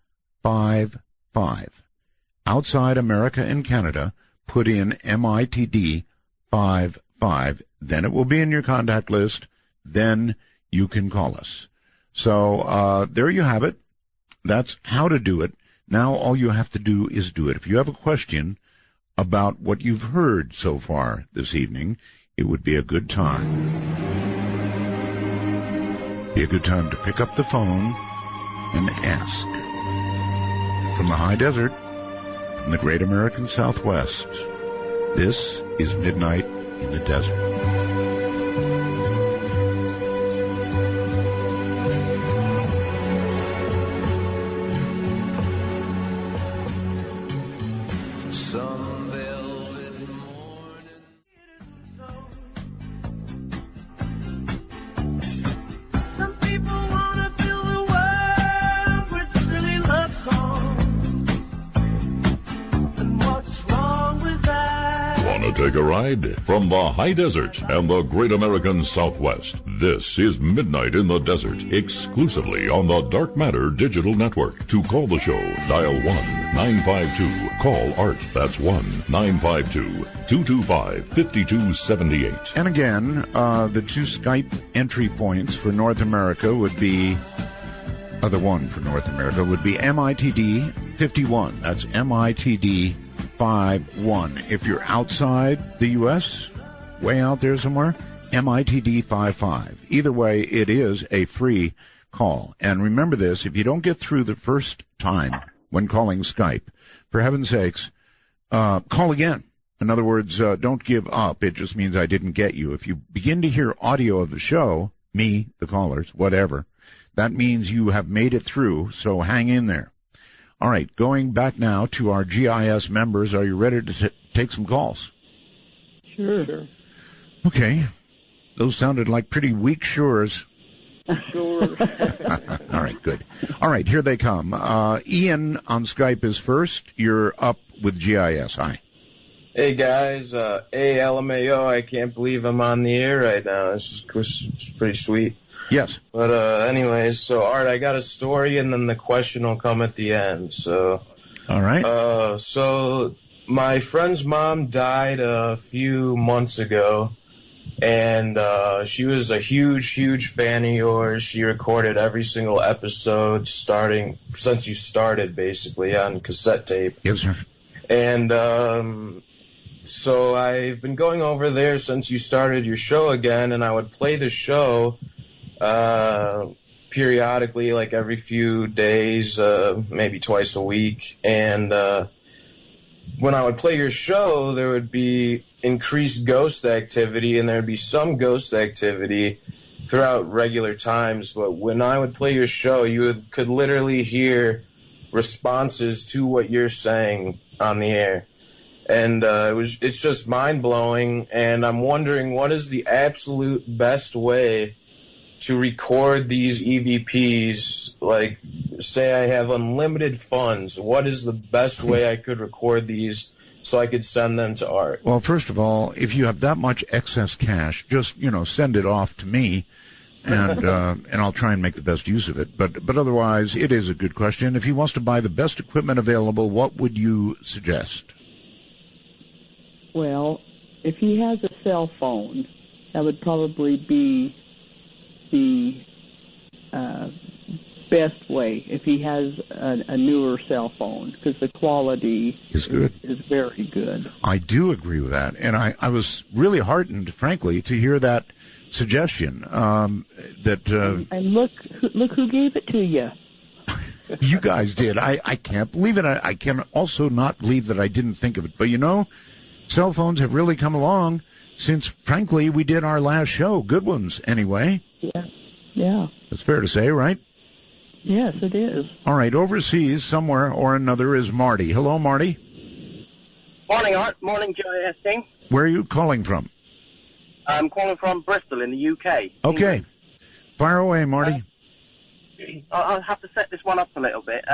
55. Outside America and Canada, put in MITD 55. Then it will be in your contact list. Then you can call us. So there you have it. That's how to do it. Now all you have to do is do it. If you have a question about what you've heard so far this evening, it would be a good time. Be a good time to pick up the phone and ask. From the high desert, from the great American Southwest, this is Midnight in the Desert. Take a ride from the high desert and the great American Southwest. This is Midnight in the Desert, exclusively on the Dark Matter Digital Network. To call the show, dial 1-952-CALL-ART. That's 1-952-225-5278. And again, the two Skype entry points for North America would be, the one for North America would be MITD 51. That's MITD 51. If you're outside the U.S., way out there somewhere, MITD 55. Either way, it is a free call. And remember this, if you don't get through the first time when calling Skype, for heaven's sakes, call again. In other words, don't give up. It just means I didn't get you. If you begin to hear audio of the show, me, the callers, whatever, that means you have made it through, so hang in there. All right, going back now to our GIS members, are you ready to take some calls? Sure. Okay. Those sounded like pretty weak sures. Sure. All right, good. All right, here they come. Ian on Skype is first. You're up with GIS. Hi. Hey, guys. LMAO, I can't believe I'm on the air right now. This is pretty sweet. Yes. But anyways, so Art, I got a story, and then the question will come at the end. So. All right. So my friend's mom died a few months ago, and she was a huge fan of yours. She recorded every single episode since you started, basically, on cassette tape. Yes, sir. And So I've been going over there since you started your show again, and I would play the show periodically, like every few days, maybe twice a week. And when I would play your show, there would be increased ghost activity, and there would be some ghost activity throughout regular times. But when I would play your show, you could literally hear responses to what you're saying on the air. And it's just mind-blowing, and I'm wondering what is the absolute best way to record these EVPs. Like, say I have unlimited funds, what is the best way I could record these so I could send them to Art? Well, first of all, if you have that much excess cash, just, send it off to me, and I'll try and make the best use of it. But otherwise, it is a good question. If he wants to buy the best equipment available, what would you suggest? Well, if he has a cell phone, that would probably be the best way, if he has a newer cell phone, because the quality is very good. I do agree with that, and I was really heartened, frankly, to hear that suggestion. And look who gave it to you. You guys did. I can't believe it. I can also not believe that I didn't think of it. But cell phones have really come along since, frankly, we did our last show. Good ones, anyway. Yeah. That's fair to say, right? Yes, it is. All right, overseas, somewhere or another, is Marty. Hello, Marty. Morning, Art. Morning, GIS team. Where are you calling from? I'm calling from Bristol in the UK. Okay. Fire away, Marty. I'll have to set this one up a little bit.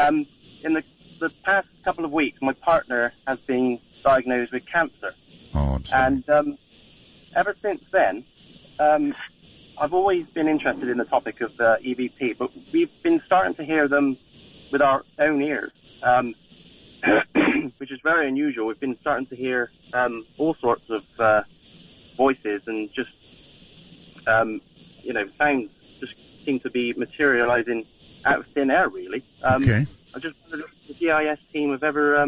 In the past couple of weeks, my partner has been diagnosed with cancer. Oh, I'm sorry. And ever since then, I've always been interested in the topic of EVP, but we've been starting to hear them with our own ears, which is very unusual. We've been starting to hear all sorts of voices and just, sounds just seem to be materializing out of thin air, really. Okay. I just wondered if the GIS team have ever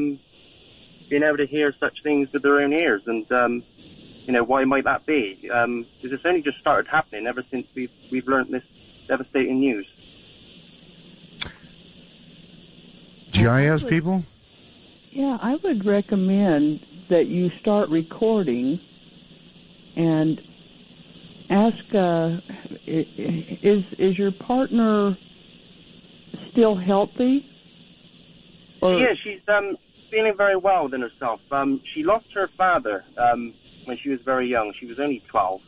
been able to hear such things with their own ears, and why might that be? Because it's only just started happening ever since we've learned this devastating news. GIS people? Yeah, I would recommend that you start recording and ask, is your partner still healthy? Yeah, she's feeling very well within herself. She lost her father when she was very young. She was only 12.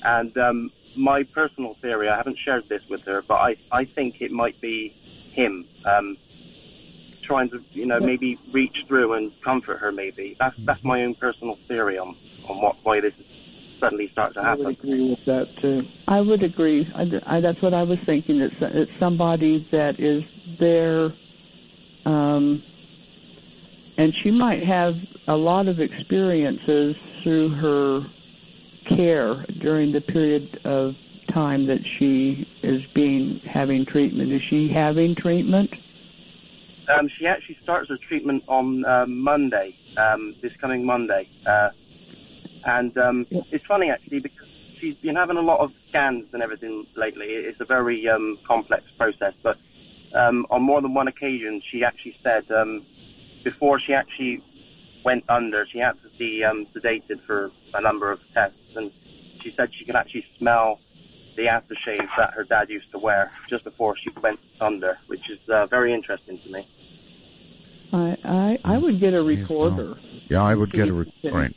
And my personal theory, I haven't shared this with her, but I think it might be him trying to, maybe reach through and comfort her, maybe. That's my own personal theory on why this suddenly started to happen. I would agree with that, too. I would agree. That's what I was thinking. It's somebody that is there, and she might have a lot of experiences through her care during the period of time that she is having treatment. Is she having treatment? She actually starts her treatment on Monday, this coming Monday. And it's funny, actually, because she's been having a lot of scans and everything lately. It's a very complex process. But on more than one occasion, she actually said before she actually went under, she had to be sedated for a number of tests. And she said she could actually smell the aftershave that her dad used to wear just before she went under, which is very interesting to me. I would get a recorder. Yeah, I would get a recorder. Right.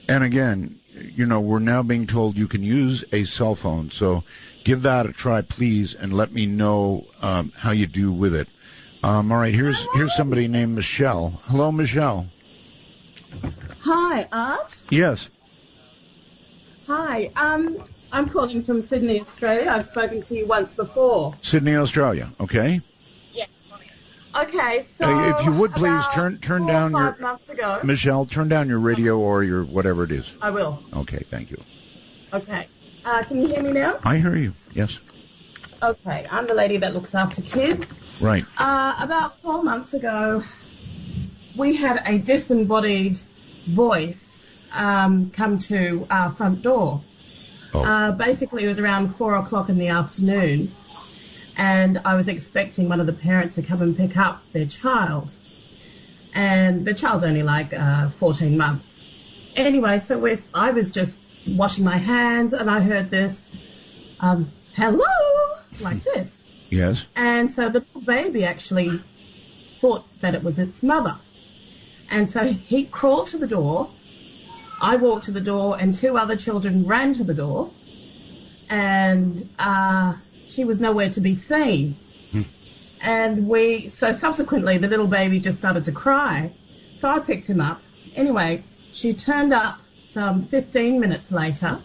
And again, we're now being told you can use a cell phone, so give that a try, please, and let me know how you do with it. All right, here's somebody named Michelle. Hello, Michelle. Hi, Art. Yes. Hi, I'm calling from Sydney, Australia. I've spoken to you once before. Sydney, Australia. Okay. Yes. Okay, so if you would please turn down 5 months ago. Michelle, turn down your radio or your whatever it is. I will. Okay, thank you. Okay. Can you hear me now? I hear you. Yes. Okay, I'm the lady that looks after kids. Right. About 4 months ago, we had a disembodied voice come to our front door. Basically, it was around 4 o'clock in the afternoon, and I was expecting one of the parents to come and pick up their child. And the child's only like 14 months. Anyway, so I was just washing my hands, and I heard this, hello, like this. Yes. And so the little baby actually thought that it was its mother. And so he crawled to the door. I walked to the door, and 2 other children ran to the door. And she was nowhere to be seen. And so subsequently the little baby just started to cry. So I picked him up. Anyway, she turned up some 15 minutes later,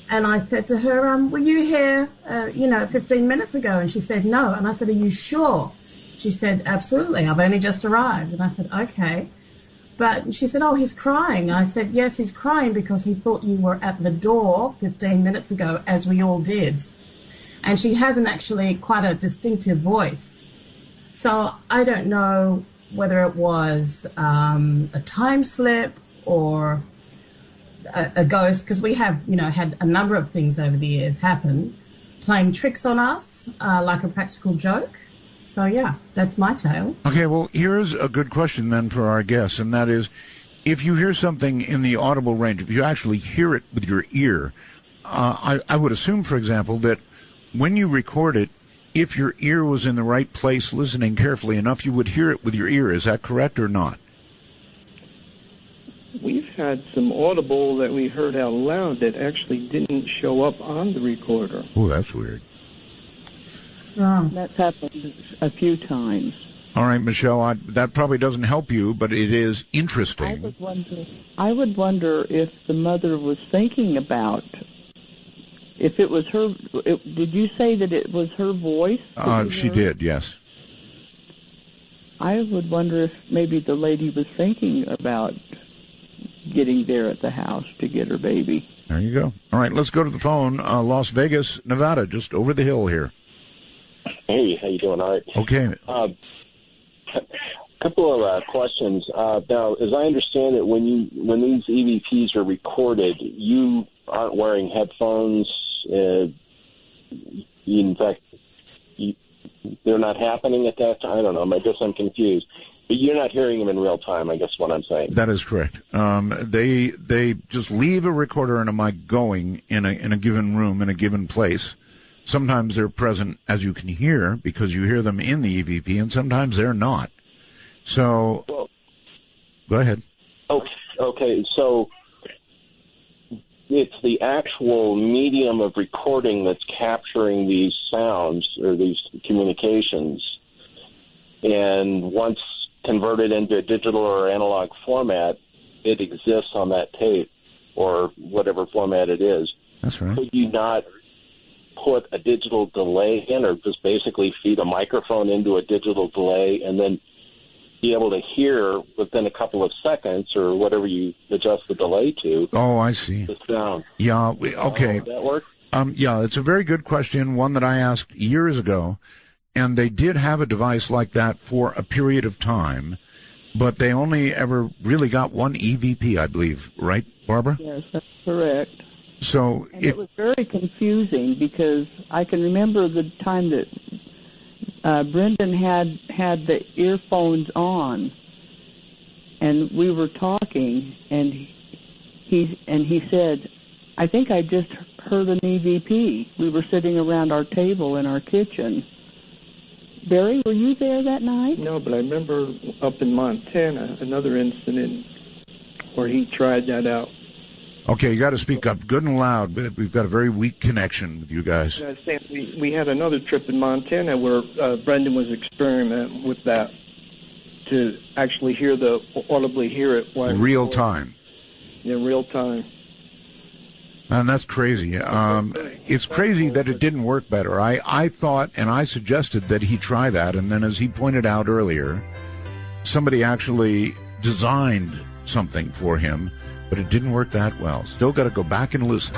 and I said to her, were you here, 15 minutes ago? And she said, no. And I said, are you sure? She said, absolutely. I've only just arrived. And I said, okay. But she said, oh, he's crying. I said, yes, he's crying because he thought you were at the door 15 minutes ago, as we all did. And she has actually quite a distinctive voice. So I don't know whether it was a time slip or a ghost, because we have, had a number of things over the years happen, playing tricks on us, like a practical joke. So, yeah, that's my tale. Okay, well, here's a good question then for our guests, and that is, if you hear something in the audible range, if you actually hear it with your ear, I would assume, for example, that when you record it, if your ear was in the right place listening carefully enough, you would hear it with your ear. Is that correct or not? We've had some audible that we heard out loud that actually didn't show up on the recorder. Oh, that's weird. Oh. That's happened a few times. All right, Michelle, that probably doesn't help you, but it is interesting. I would wonder if the mother was thinking about, if it was her. Did you say that it was her voice? She did, yes. I would wonder if maybe the lady was thinking about getting there at the house to get her baby. There you go. All right, let's go to the phone. Las Vegas, Nevada, just over the hill here. Hey, how you doing? All right. Okay. Couple of questions. Now, as I understand it, when these EVPs are recorded, you aren't wearing headphones. In fact, they're not happening at that time. I don't know. I guess I'm confused. But you're not hearing them in real time, I guess what I'm saying. That is correct. They just leave a recorder and a mic going in a given room, in a given place. Sometimes they're present, as you can hear, because you hear them in the EVP, and sometimes they're not. So, go ahead. Okay, so it's the actual medium of recording that's capturing these sounds or these communications, and once converted into a digital or analog format, it exists on that tape or whatever format it is. That's right. Could you not put a digital delay in, or just basically feed a microphone into a digital delay and then be able to hear within a couple of seconds or whatever you adjust the delay to? Oh, I see. The sound. Yeah, okay. Does that work? Yeah, it's a very good question, one that I asked years ago, and they did have a device like that for a period of time, but they only ever really got one EVP, I believe. Right, Barbara? Yes, that's correct. So it was very confusing because I can remember the time that Brendan had the earphones on, and we were talking, and he said, "I think I just heard an EVP." We were sitting around our table in our kitchen. Barry, were you there that night? No, but I remember up in Montana another incident where he tried that out. Okay, you got to speak up good and loud. We've got a very weak connection with you guys. I was saying we had another trip in Montana where Brendan was experimenting with that to actually audibly hear it. While real time. Yeah, real time. And that's crazy. It's crazy that it didn't work better. I thought, and I suggested that he try that, and then as he pointed out earlier, somebody actually designed something for him, but it didn't work that well. Still got to go back and listen.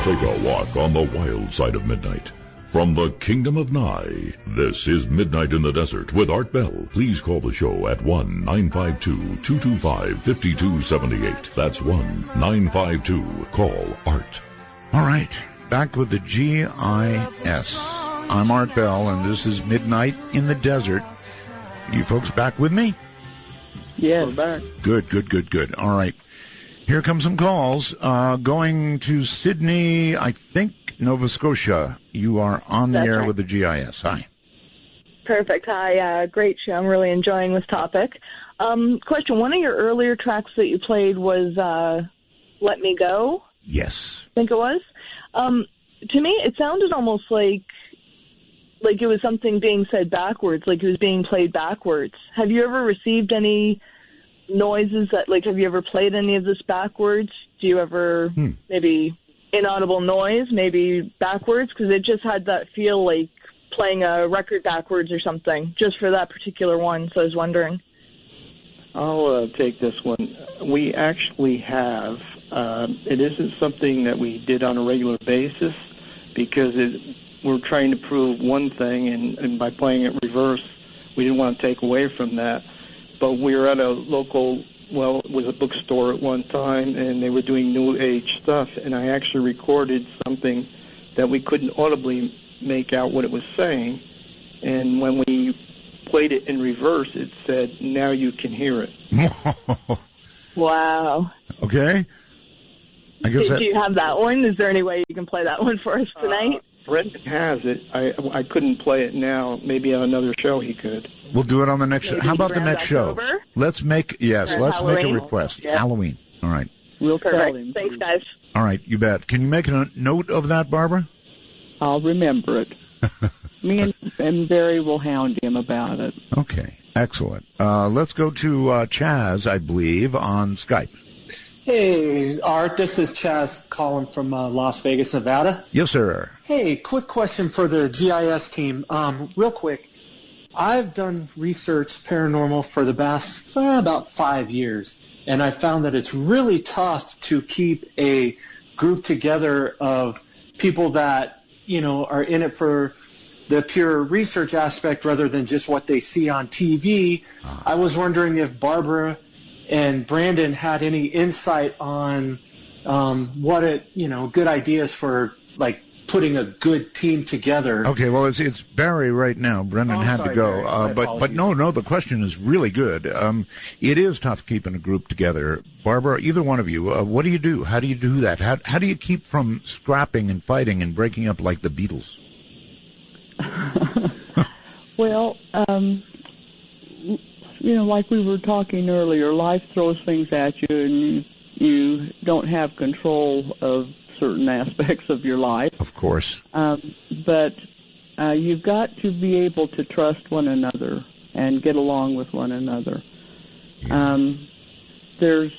Take a walk on the wild side of midnight. From the Kingdom of Nye, this is Midnight in the Desert with Art Bell. Please call the show at 1-952-225-5278. That's 1-952-CALL ART. All right, back with the GIS. I'm Art Bell, and this is Midnight in the Desert. You folks back with me? Yes. We're back. Good. All right. Here come some calls. Going to Sydney, I think, Nova Scotia. You are on the air right. with the GIS. Hi. Perfect. Hi. Great show. I'm really enjoying this topic. Question. One of your earlier tracks that you played was Let Me Go. Yes. I think it was. To me, it sounded almost like it was something being said backwards, like it was being played backwards. Have you ever received any noises that, have you ever played any of this backwards? Do you ever maybe inaudible noise, maybe backwards? Because it just had that feel like playing a record backwards or something, just for that particular one. So I was wondering. I'll take this one. We actually have. It isn't something that we did on a regular basis because we're trying to prove one thing, and by playing it reverse, we didn't want to take away from that. But we were at a local, it was a bookstore at one time, and they were doing New Age stuff, and I actually recorded something that we couldn't audibly make out what it was saying. And when we played it in reverse, it said, "Now you can hear it." Wow. Okay. I guess Do you have that one? Is there any way you can play that one for us tonight? Brendan has it. I couldn't play it now. Maybe on another show he could. We'll do it on the next show. How about the next show? October? Let's make Halloween? a request. Yep. Halloween. All right. We'll tell Perfect. him. Thanks, guys. All right, you bet. Can you make a note of that, Barbara? I'll remember it. Me and Barry will hound him about it. Okay, excellent. Let's go to Chaz, I believe, on Skype. Hey, Art, this is Chaz calling from Las Vegas, Nevada. Yes, sir. Hey, quick question for the GIS team. Real quick, I've done research paranormal for the past about 5 years, and I found that it's really tough to keep a group together of people that, are in it for the pure research aspect rather than just what they see on TV. I was wondering if Barbara and Brandon had any insight on good ideas for putting a good team together. Okay, well it's Barry right now. Brendan had to go, but no, the question is really good. It is tough keeping a group together. Barbara, either one of you, what do you do? How do you do that? How do you keep from scrapping and fighting and breaking up like the Beatles? Well, like we were talking earlier, life throws things at you, and you don't have control of certain aspects of your life. Of course. But you've got to be able to trust one another and get along with one another. There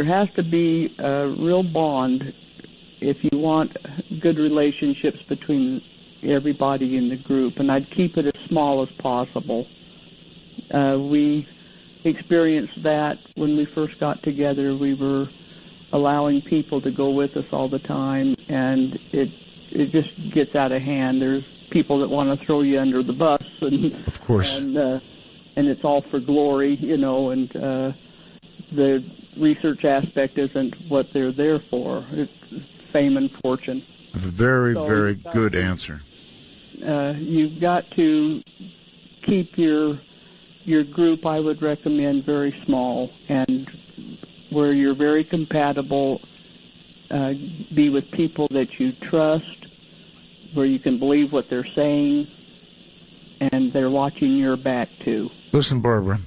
has to be a real bond if you want good relationships between everybody in the group, and I'd keep it as small as possible. We experienced that when we first got together. We were allowing people to go with us all the time, and it just gets out of hand. There's people that want to throw you under the bus, and of course, and it's all for glory, and the research aspect isn't what they're there for. It's fame and fortune. Very good answer. You've got to keep your group, I would recommend, very small, and where you're very compatible, be with people that you trust, where you can believe what they're saying, and they're watching your back too. Listen, Barbara,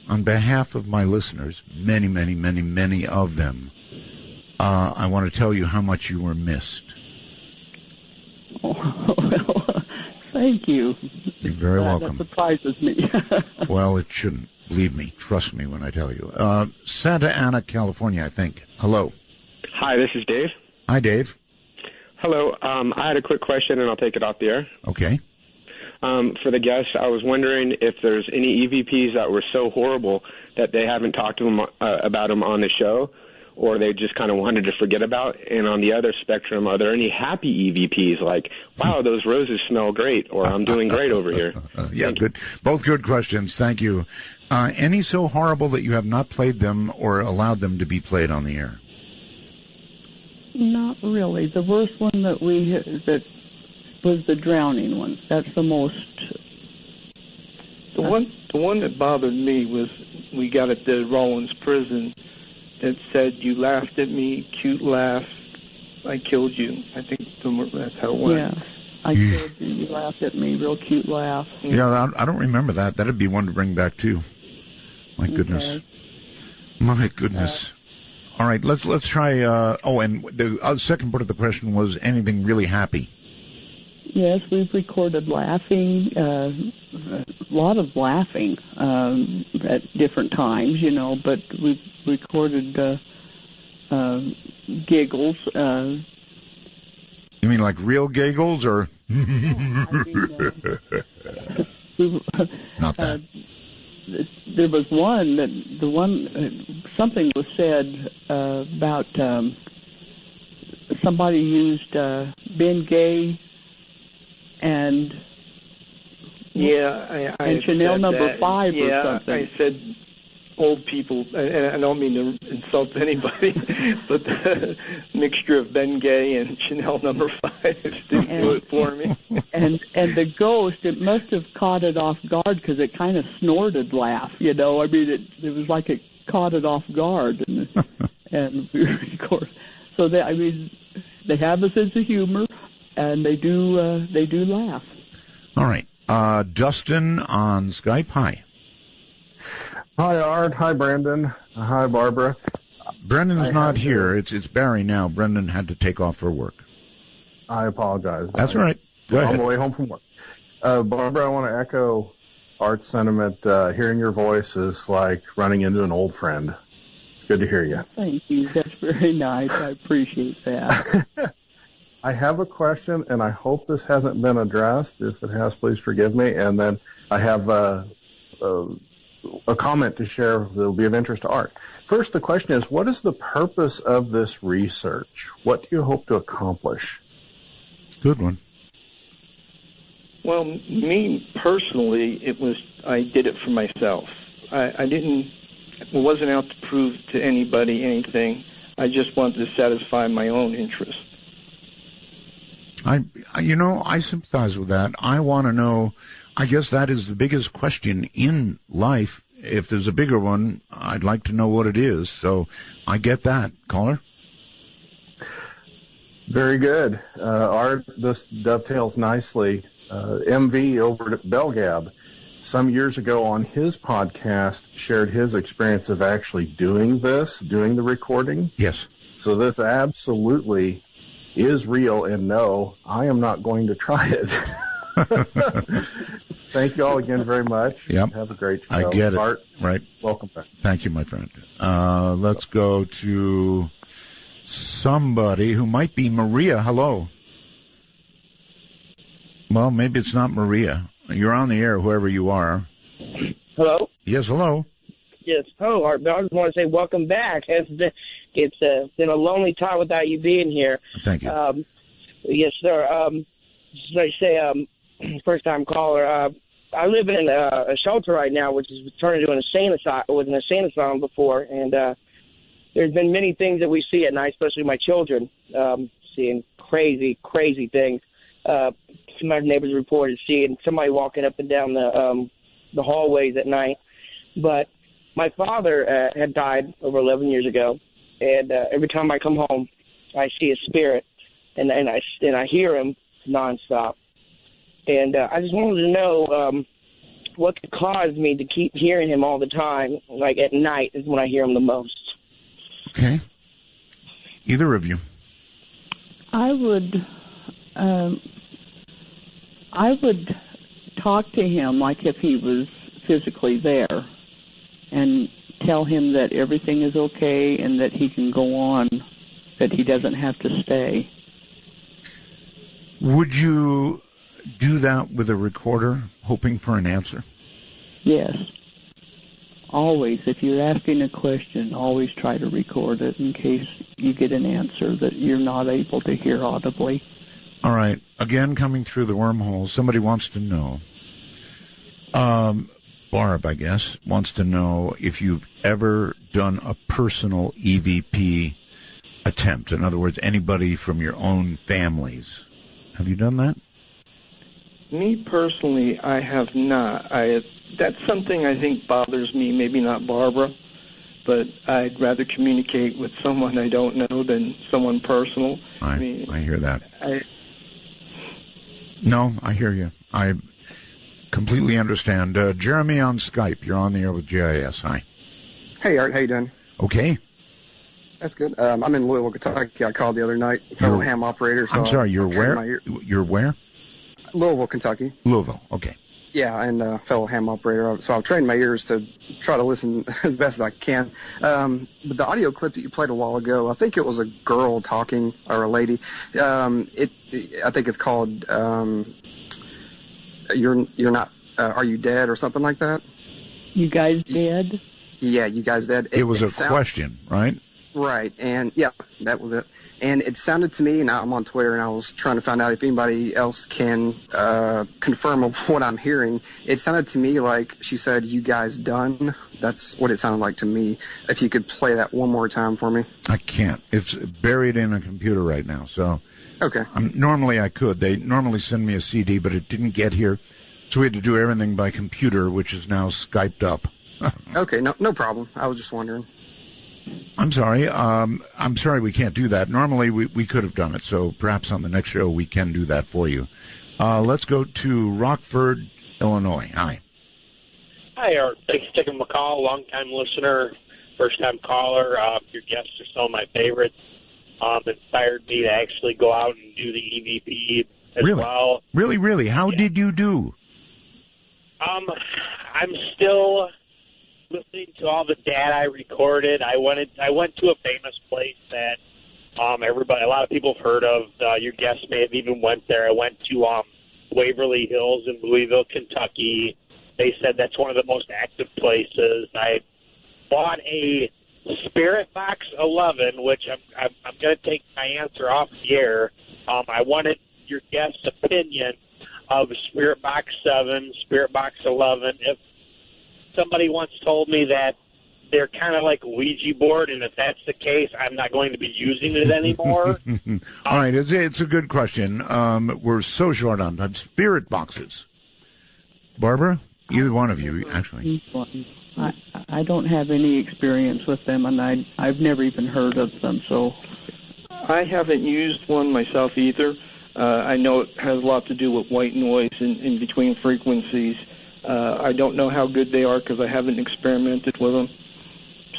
on behalf of my listeners, many, many, many, many of them, I want to tell you how much you were missed. Well, thank you. You're very welcome. That surprises me. Well, it shouldn't. Believe me. Trust me when I tell you. Santa Ana, California, I think. Hello. Hi, this is Dave. Hi, Dave. Hello. I had a quick question, and I'll take it off the air. Okay. For the guests, I was wondering if there's any EVPs that were so horrible that they haven't talked to them, about them on the show, or they just kind of wanted to forget about? And on the other spectrum, are there any happy EVPs like, wow, those roses smell great, or I'm doing great over here? Yeah, good. Both good questions. Thank you. Any so horrible that you have not played them or allowed them to be played on the air? Not really. The worst one that was the drowning one. That's the most. The one that bothered me was we got at the Rollins prison that said, "You laughed at me, cute laugh, I killed you." I think that's how it went. Yeah, I killed you. You laughed at me, real cute laugh. Yeah, I don't remember that. That'd be one to bring back too. My goodness. Okay. My goodness. All right, let's try. And the second part of the question was anything really happy. Yes, we've recorded laughing, a lot of laughing at different times, but we've recorded giggles. You mean like real giggles, or? Not that. There was something was said about somebody used Ben Gay and I Chanel said number that. 5 or something. I said old people, and I don't mean to insult anybody, but the mixture of Ben Gay and Chanel number 5 didn't do it for me. And the ghost, it must have caught it off guard because it kind of snorted laugh, I mean, it was like it caught it off guard, and we record. So they have a sense of humor, and they do laugh. All right, Dustin on Skype. Hi. Hi, Art. Hi, Brandon. Hi, Barbara. Brendan's not here. It's Barry now. Brendan had to take off for work. I apologize. That's all right. Go ahead. On the way home from work. Barbara, I want to echo Art's sentiment. Hearing your voice is like running into an old friend. It's good to hear you. Thank you. That's very nice. I appreciate that. I have a question, and I hope this hasn't been addressed. If it has, please forgive me. And then I have a comment to share that will be of interest to Art. First, the question is, what is the purpose of this research? What do you hope to accomplish? Good one. Well, me personally, I did it for myself. I wasn't out to prove to anybody anything. I just wanted to satisfy my own interest. I sympathize with that. I want to know. I guess that is the biggest question in life. If there's a bigger one, I'd like to know what it is. So I get that. Caller? Very good. Art, this dovetails nicely. MV over at Belgab, some years ago on his podcast, shared his experience of actually doing the recording. Yes. So this absolutely is real, and no, I am not going to try it. Thank you all again very much. Yep. Have a great show. I get it. Art, right. Welcome back. Thank you, my friend. Let's go to somebody who might be Maria. Hello. Well, maybe it's not Maria. You're on the air, whoever you are. Hello? Yes, hello. Yes. Oh, Art, I just want to say welcome back. It's been a lonely time without you being here. Thank you. Yes, sir. Just like I say, first-time caller. I live in a shelter right now, which is turned into an insane asylum. It was an insane asylum before, and there's been many things that we see at night, especially my children, seeing crazy, crazy things. Some of my neighbors reported seeing somebody walking up and down the hallways at night. But my father had died over 11 years ago, and every time I come home, I see his spirit, and I hear him nonstop. And I just wanted to know what could cause me to keep hearing him all the time. Like at night is when I hear him the most. Okay. Either of you. I would talk to him like if he was physically there and tell him that everything is okay and that he can go on, that he doesn't have to stay. Would you do that with a recorder, hoping for an answer? Yes. always, if you're asking a question, always try to record it in case you get an answer that you're not able to hear audibly. All right. Again, coming through the wormhole, somebody wants to know, Barb, I guess, wants to know if you've ever done a personal EVP attempt. In other words, anybody from your own families. Have you done that? Me personally, I have not. That's something I think bothers me, maybe not Barbara, but I'd rather communicate with someone I don't know than someone personal. I hear that. No, I hear you. I completely understand. Jeremy on Skype, you're on the air with GIS. Hi. Hey, Art, how you doing? Okay. That's good. I'm in Louisville, Kentucky. I called the other night, fellow ham operator. So I'm sorry, you're where? You're where? Louisville, Kentucky. Louisville, okay. Yeah, and fellow ham operator. So I've trained my ears to try to listen as best as I can. But the audio clip that you played a while ago, I think it was a girl talking, or a lady. I think it's called "You're Not Are You Dead" or something like that. You guys dead? Yeah, you guys dead. It was a question, right? Right, and yeah, that was it. And it sounded to me, and I'm on Twitter, and I was trying to find out if anybody else can confirm of what I'm hearing. It sounded to me like she said, "You guys done?" That's what it sounded like to me. If you could play that one more time for me. I can't. It's buried in a computer right now, so. Okay. Normally I could. They normally send me a CD, but it didn't get here, so we had to do everything by computer, which is now Skyped up. Okay, no problem. I was just wondering. I'm sorry. I'm sorry we can't do that. Normally we could have done it, so perhaps on the next show we can do that for you. Let's go to Rockford, Illinois. Hi. Hi, Art. Thanks for taking my call. Long-time listener, first-time caller. Your guests are some of my favorites. Inspired me to actually go out and do the EVP as well. Really? How did you do? I'm still listening to all the data I recorded. I went to a famous place that a lot of people have heard of. Your guests may have even went there. I went to Waverly Hills in Louisville, Kentucky. They said that's one of the most active places. I bought a Spirit Box 11, which I'm going to take my answer off the air. I wanted your guest's opinion of Spirit Box 7, Spirit Box 11. If somebody once told me that they're kind of like a Ouija board, and if that's the case, I'm not going to be using it anymore. All right, it's a good question. We're so short on time. Spirit boxes. Barbara, either one of you, actually. I don't have any experience with them, and I've never even heard of them, so. I haven't used one myself either. I know it has a lot to do with white noise in between frequencies. I don't know how good they are because I haven't experimented with them,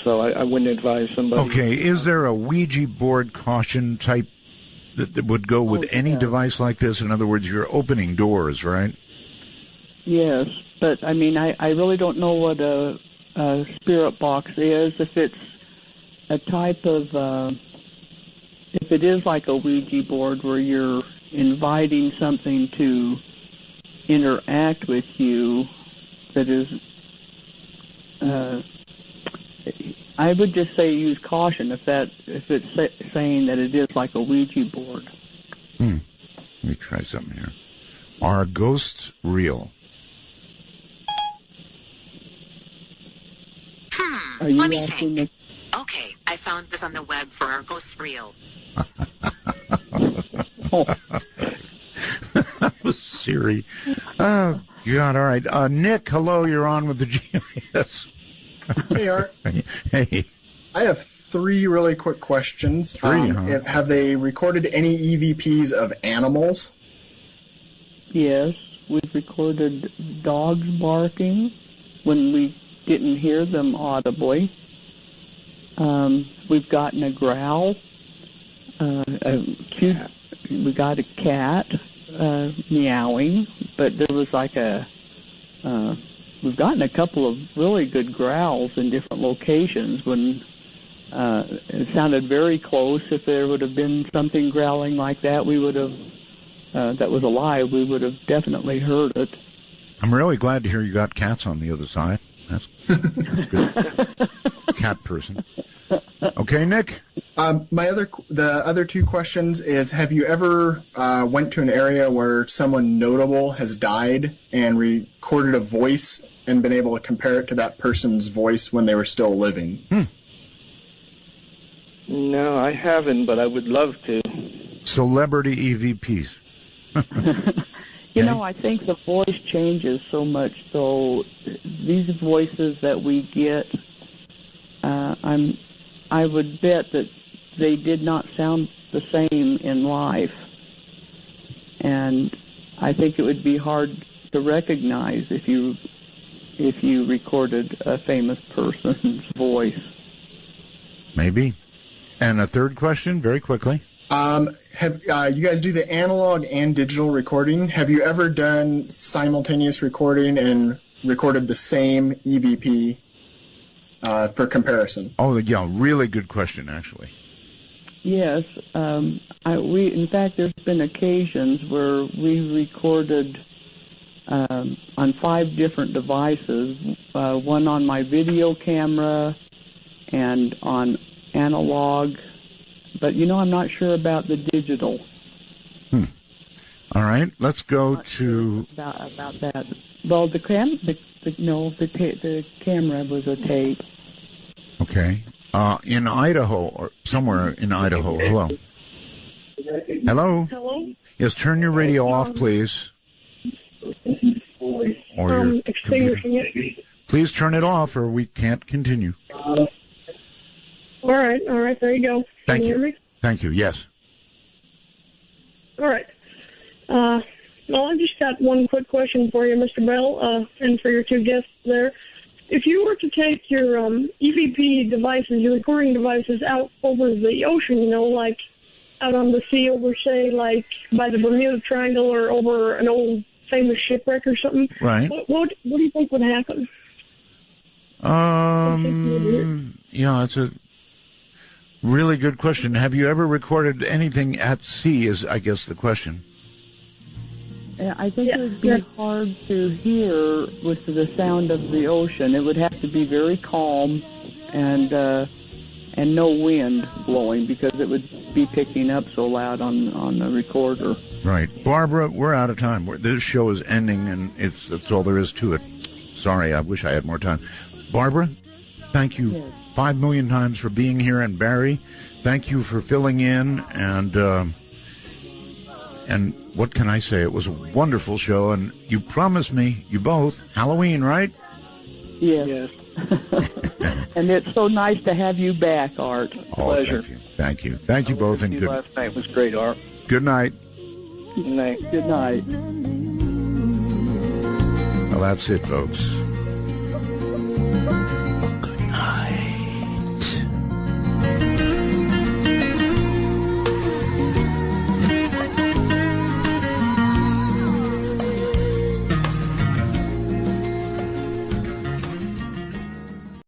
so I wouldn't advise somebody. Okay, is there a Ouija board caution type that would go with any device like this? In other words, you're opening doors, right? Yes, but I mean, I really don't know what a spirit box is. If it's a type of, if it is like a Ouija board where you're inviting something to interact with you, that is, I would just say use caution if it's saying that it is like a Ouija board. Let me try something here. Are ghosts real? Let me think. Okay, I found this on the web for Are Ghosts Real? Siri. Oh, God, all right. Nick, hello, you're on with the GIS. Hey, Art. Hey. I have 3 really quick questions. Have they recorded any EVPs of animals? Yes, we've recorded dogs barking when we didn't hear them audibly. We've gotten a growl. We got a cat meowing, but there was like we've gotten a couple of really good growls in different locations when it sounded very close. If there would have been something growling like that, we would have, that was alive, we would have definitely heard it. I'm really glad to hear you got cats on the other side. That's good. Cat person. Okay, Nick. The other two questions is: have you ever went to an area where someone notable has died and recorded a voice and been able to compare it to that person's voice when they were still living? No, I haven't, but I would love to. Celebrity EVPs. You know, I think the voice changes so much. So these voices that we get, I would bet that they did not sound the same in life, and I think it would be hard to recognize if you recorded a famous person's voice. Maybe. And a third question, very quickly. Have you guys do the analog and digital recording? Have you ever done simultaneous recording and recorded the same EVP for comparison? Oh, yeah, really good question, actually. Yes, in fact, there's been occasions where we recorded on 5 different devices, one on my video camera and on analog. But, I'm not sure about the digital. All right, let's go to... About that. Well, the camera was a tape. Okay. In Idaho, or somewhere in Idaho. Hello. Hello? Hello? Yes, turn your radio off, please. Or your extinguishing it. Please turn it off, or we can't continue. All right, there you go. Can you hear me? Thank you, yes. All right. Well, I just got one quick question for you, Mr. Bell, and for your two guests there. If you were to take your EVP devices, your recording devices, out over the ocean, like out on the sea over, say, like by the Bermuda Triangle or over an old famous shipwreck or something, right? What do you think would happen? Yeah, it's a really good question. Have you ever recorded anything at sea is, I guess, the question. I think it would be hard to hear with the sound of the ocean. It would have to be very calm and no wind blowing, because it would be picking up so loud on the recorder. Right. Barbara, we're out of time. This show is ending, and that's all there is to it. Sorry, I wish I had more time. Barbara, thank you 5 million times for being here, and Barry, thank you for filling in, and what can I say? It was a wonderful show, and you promised me, you both, Halloween, right? Yes. And it's so nice to have you back, Art. Pleasure. Thank you. Thank you both, and good. Last night was great, Art. Good night. Good night. Good night. Well, that's it, folks.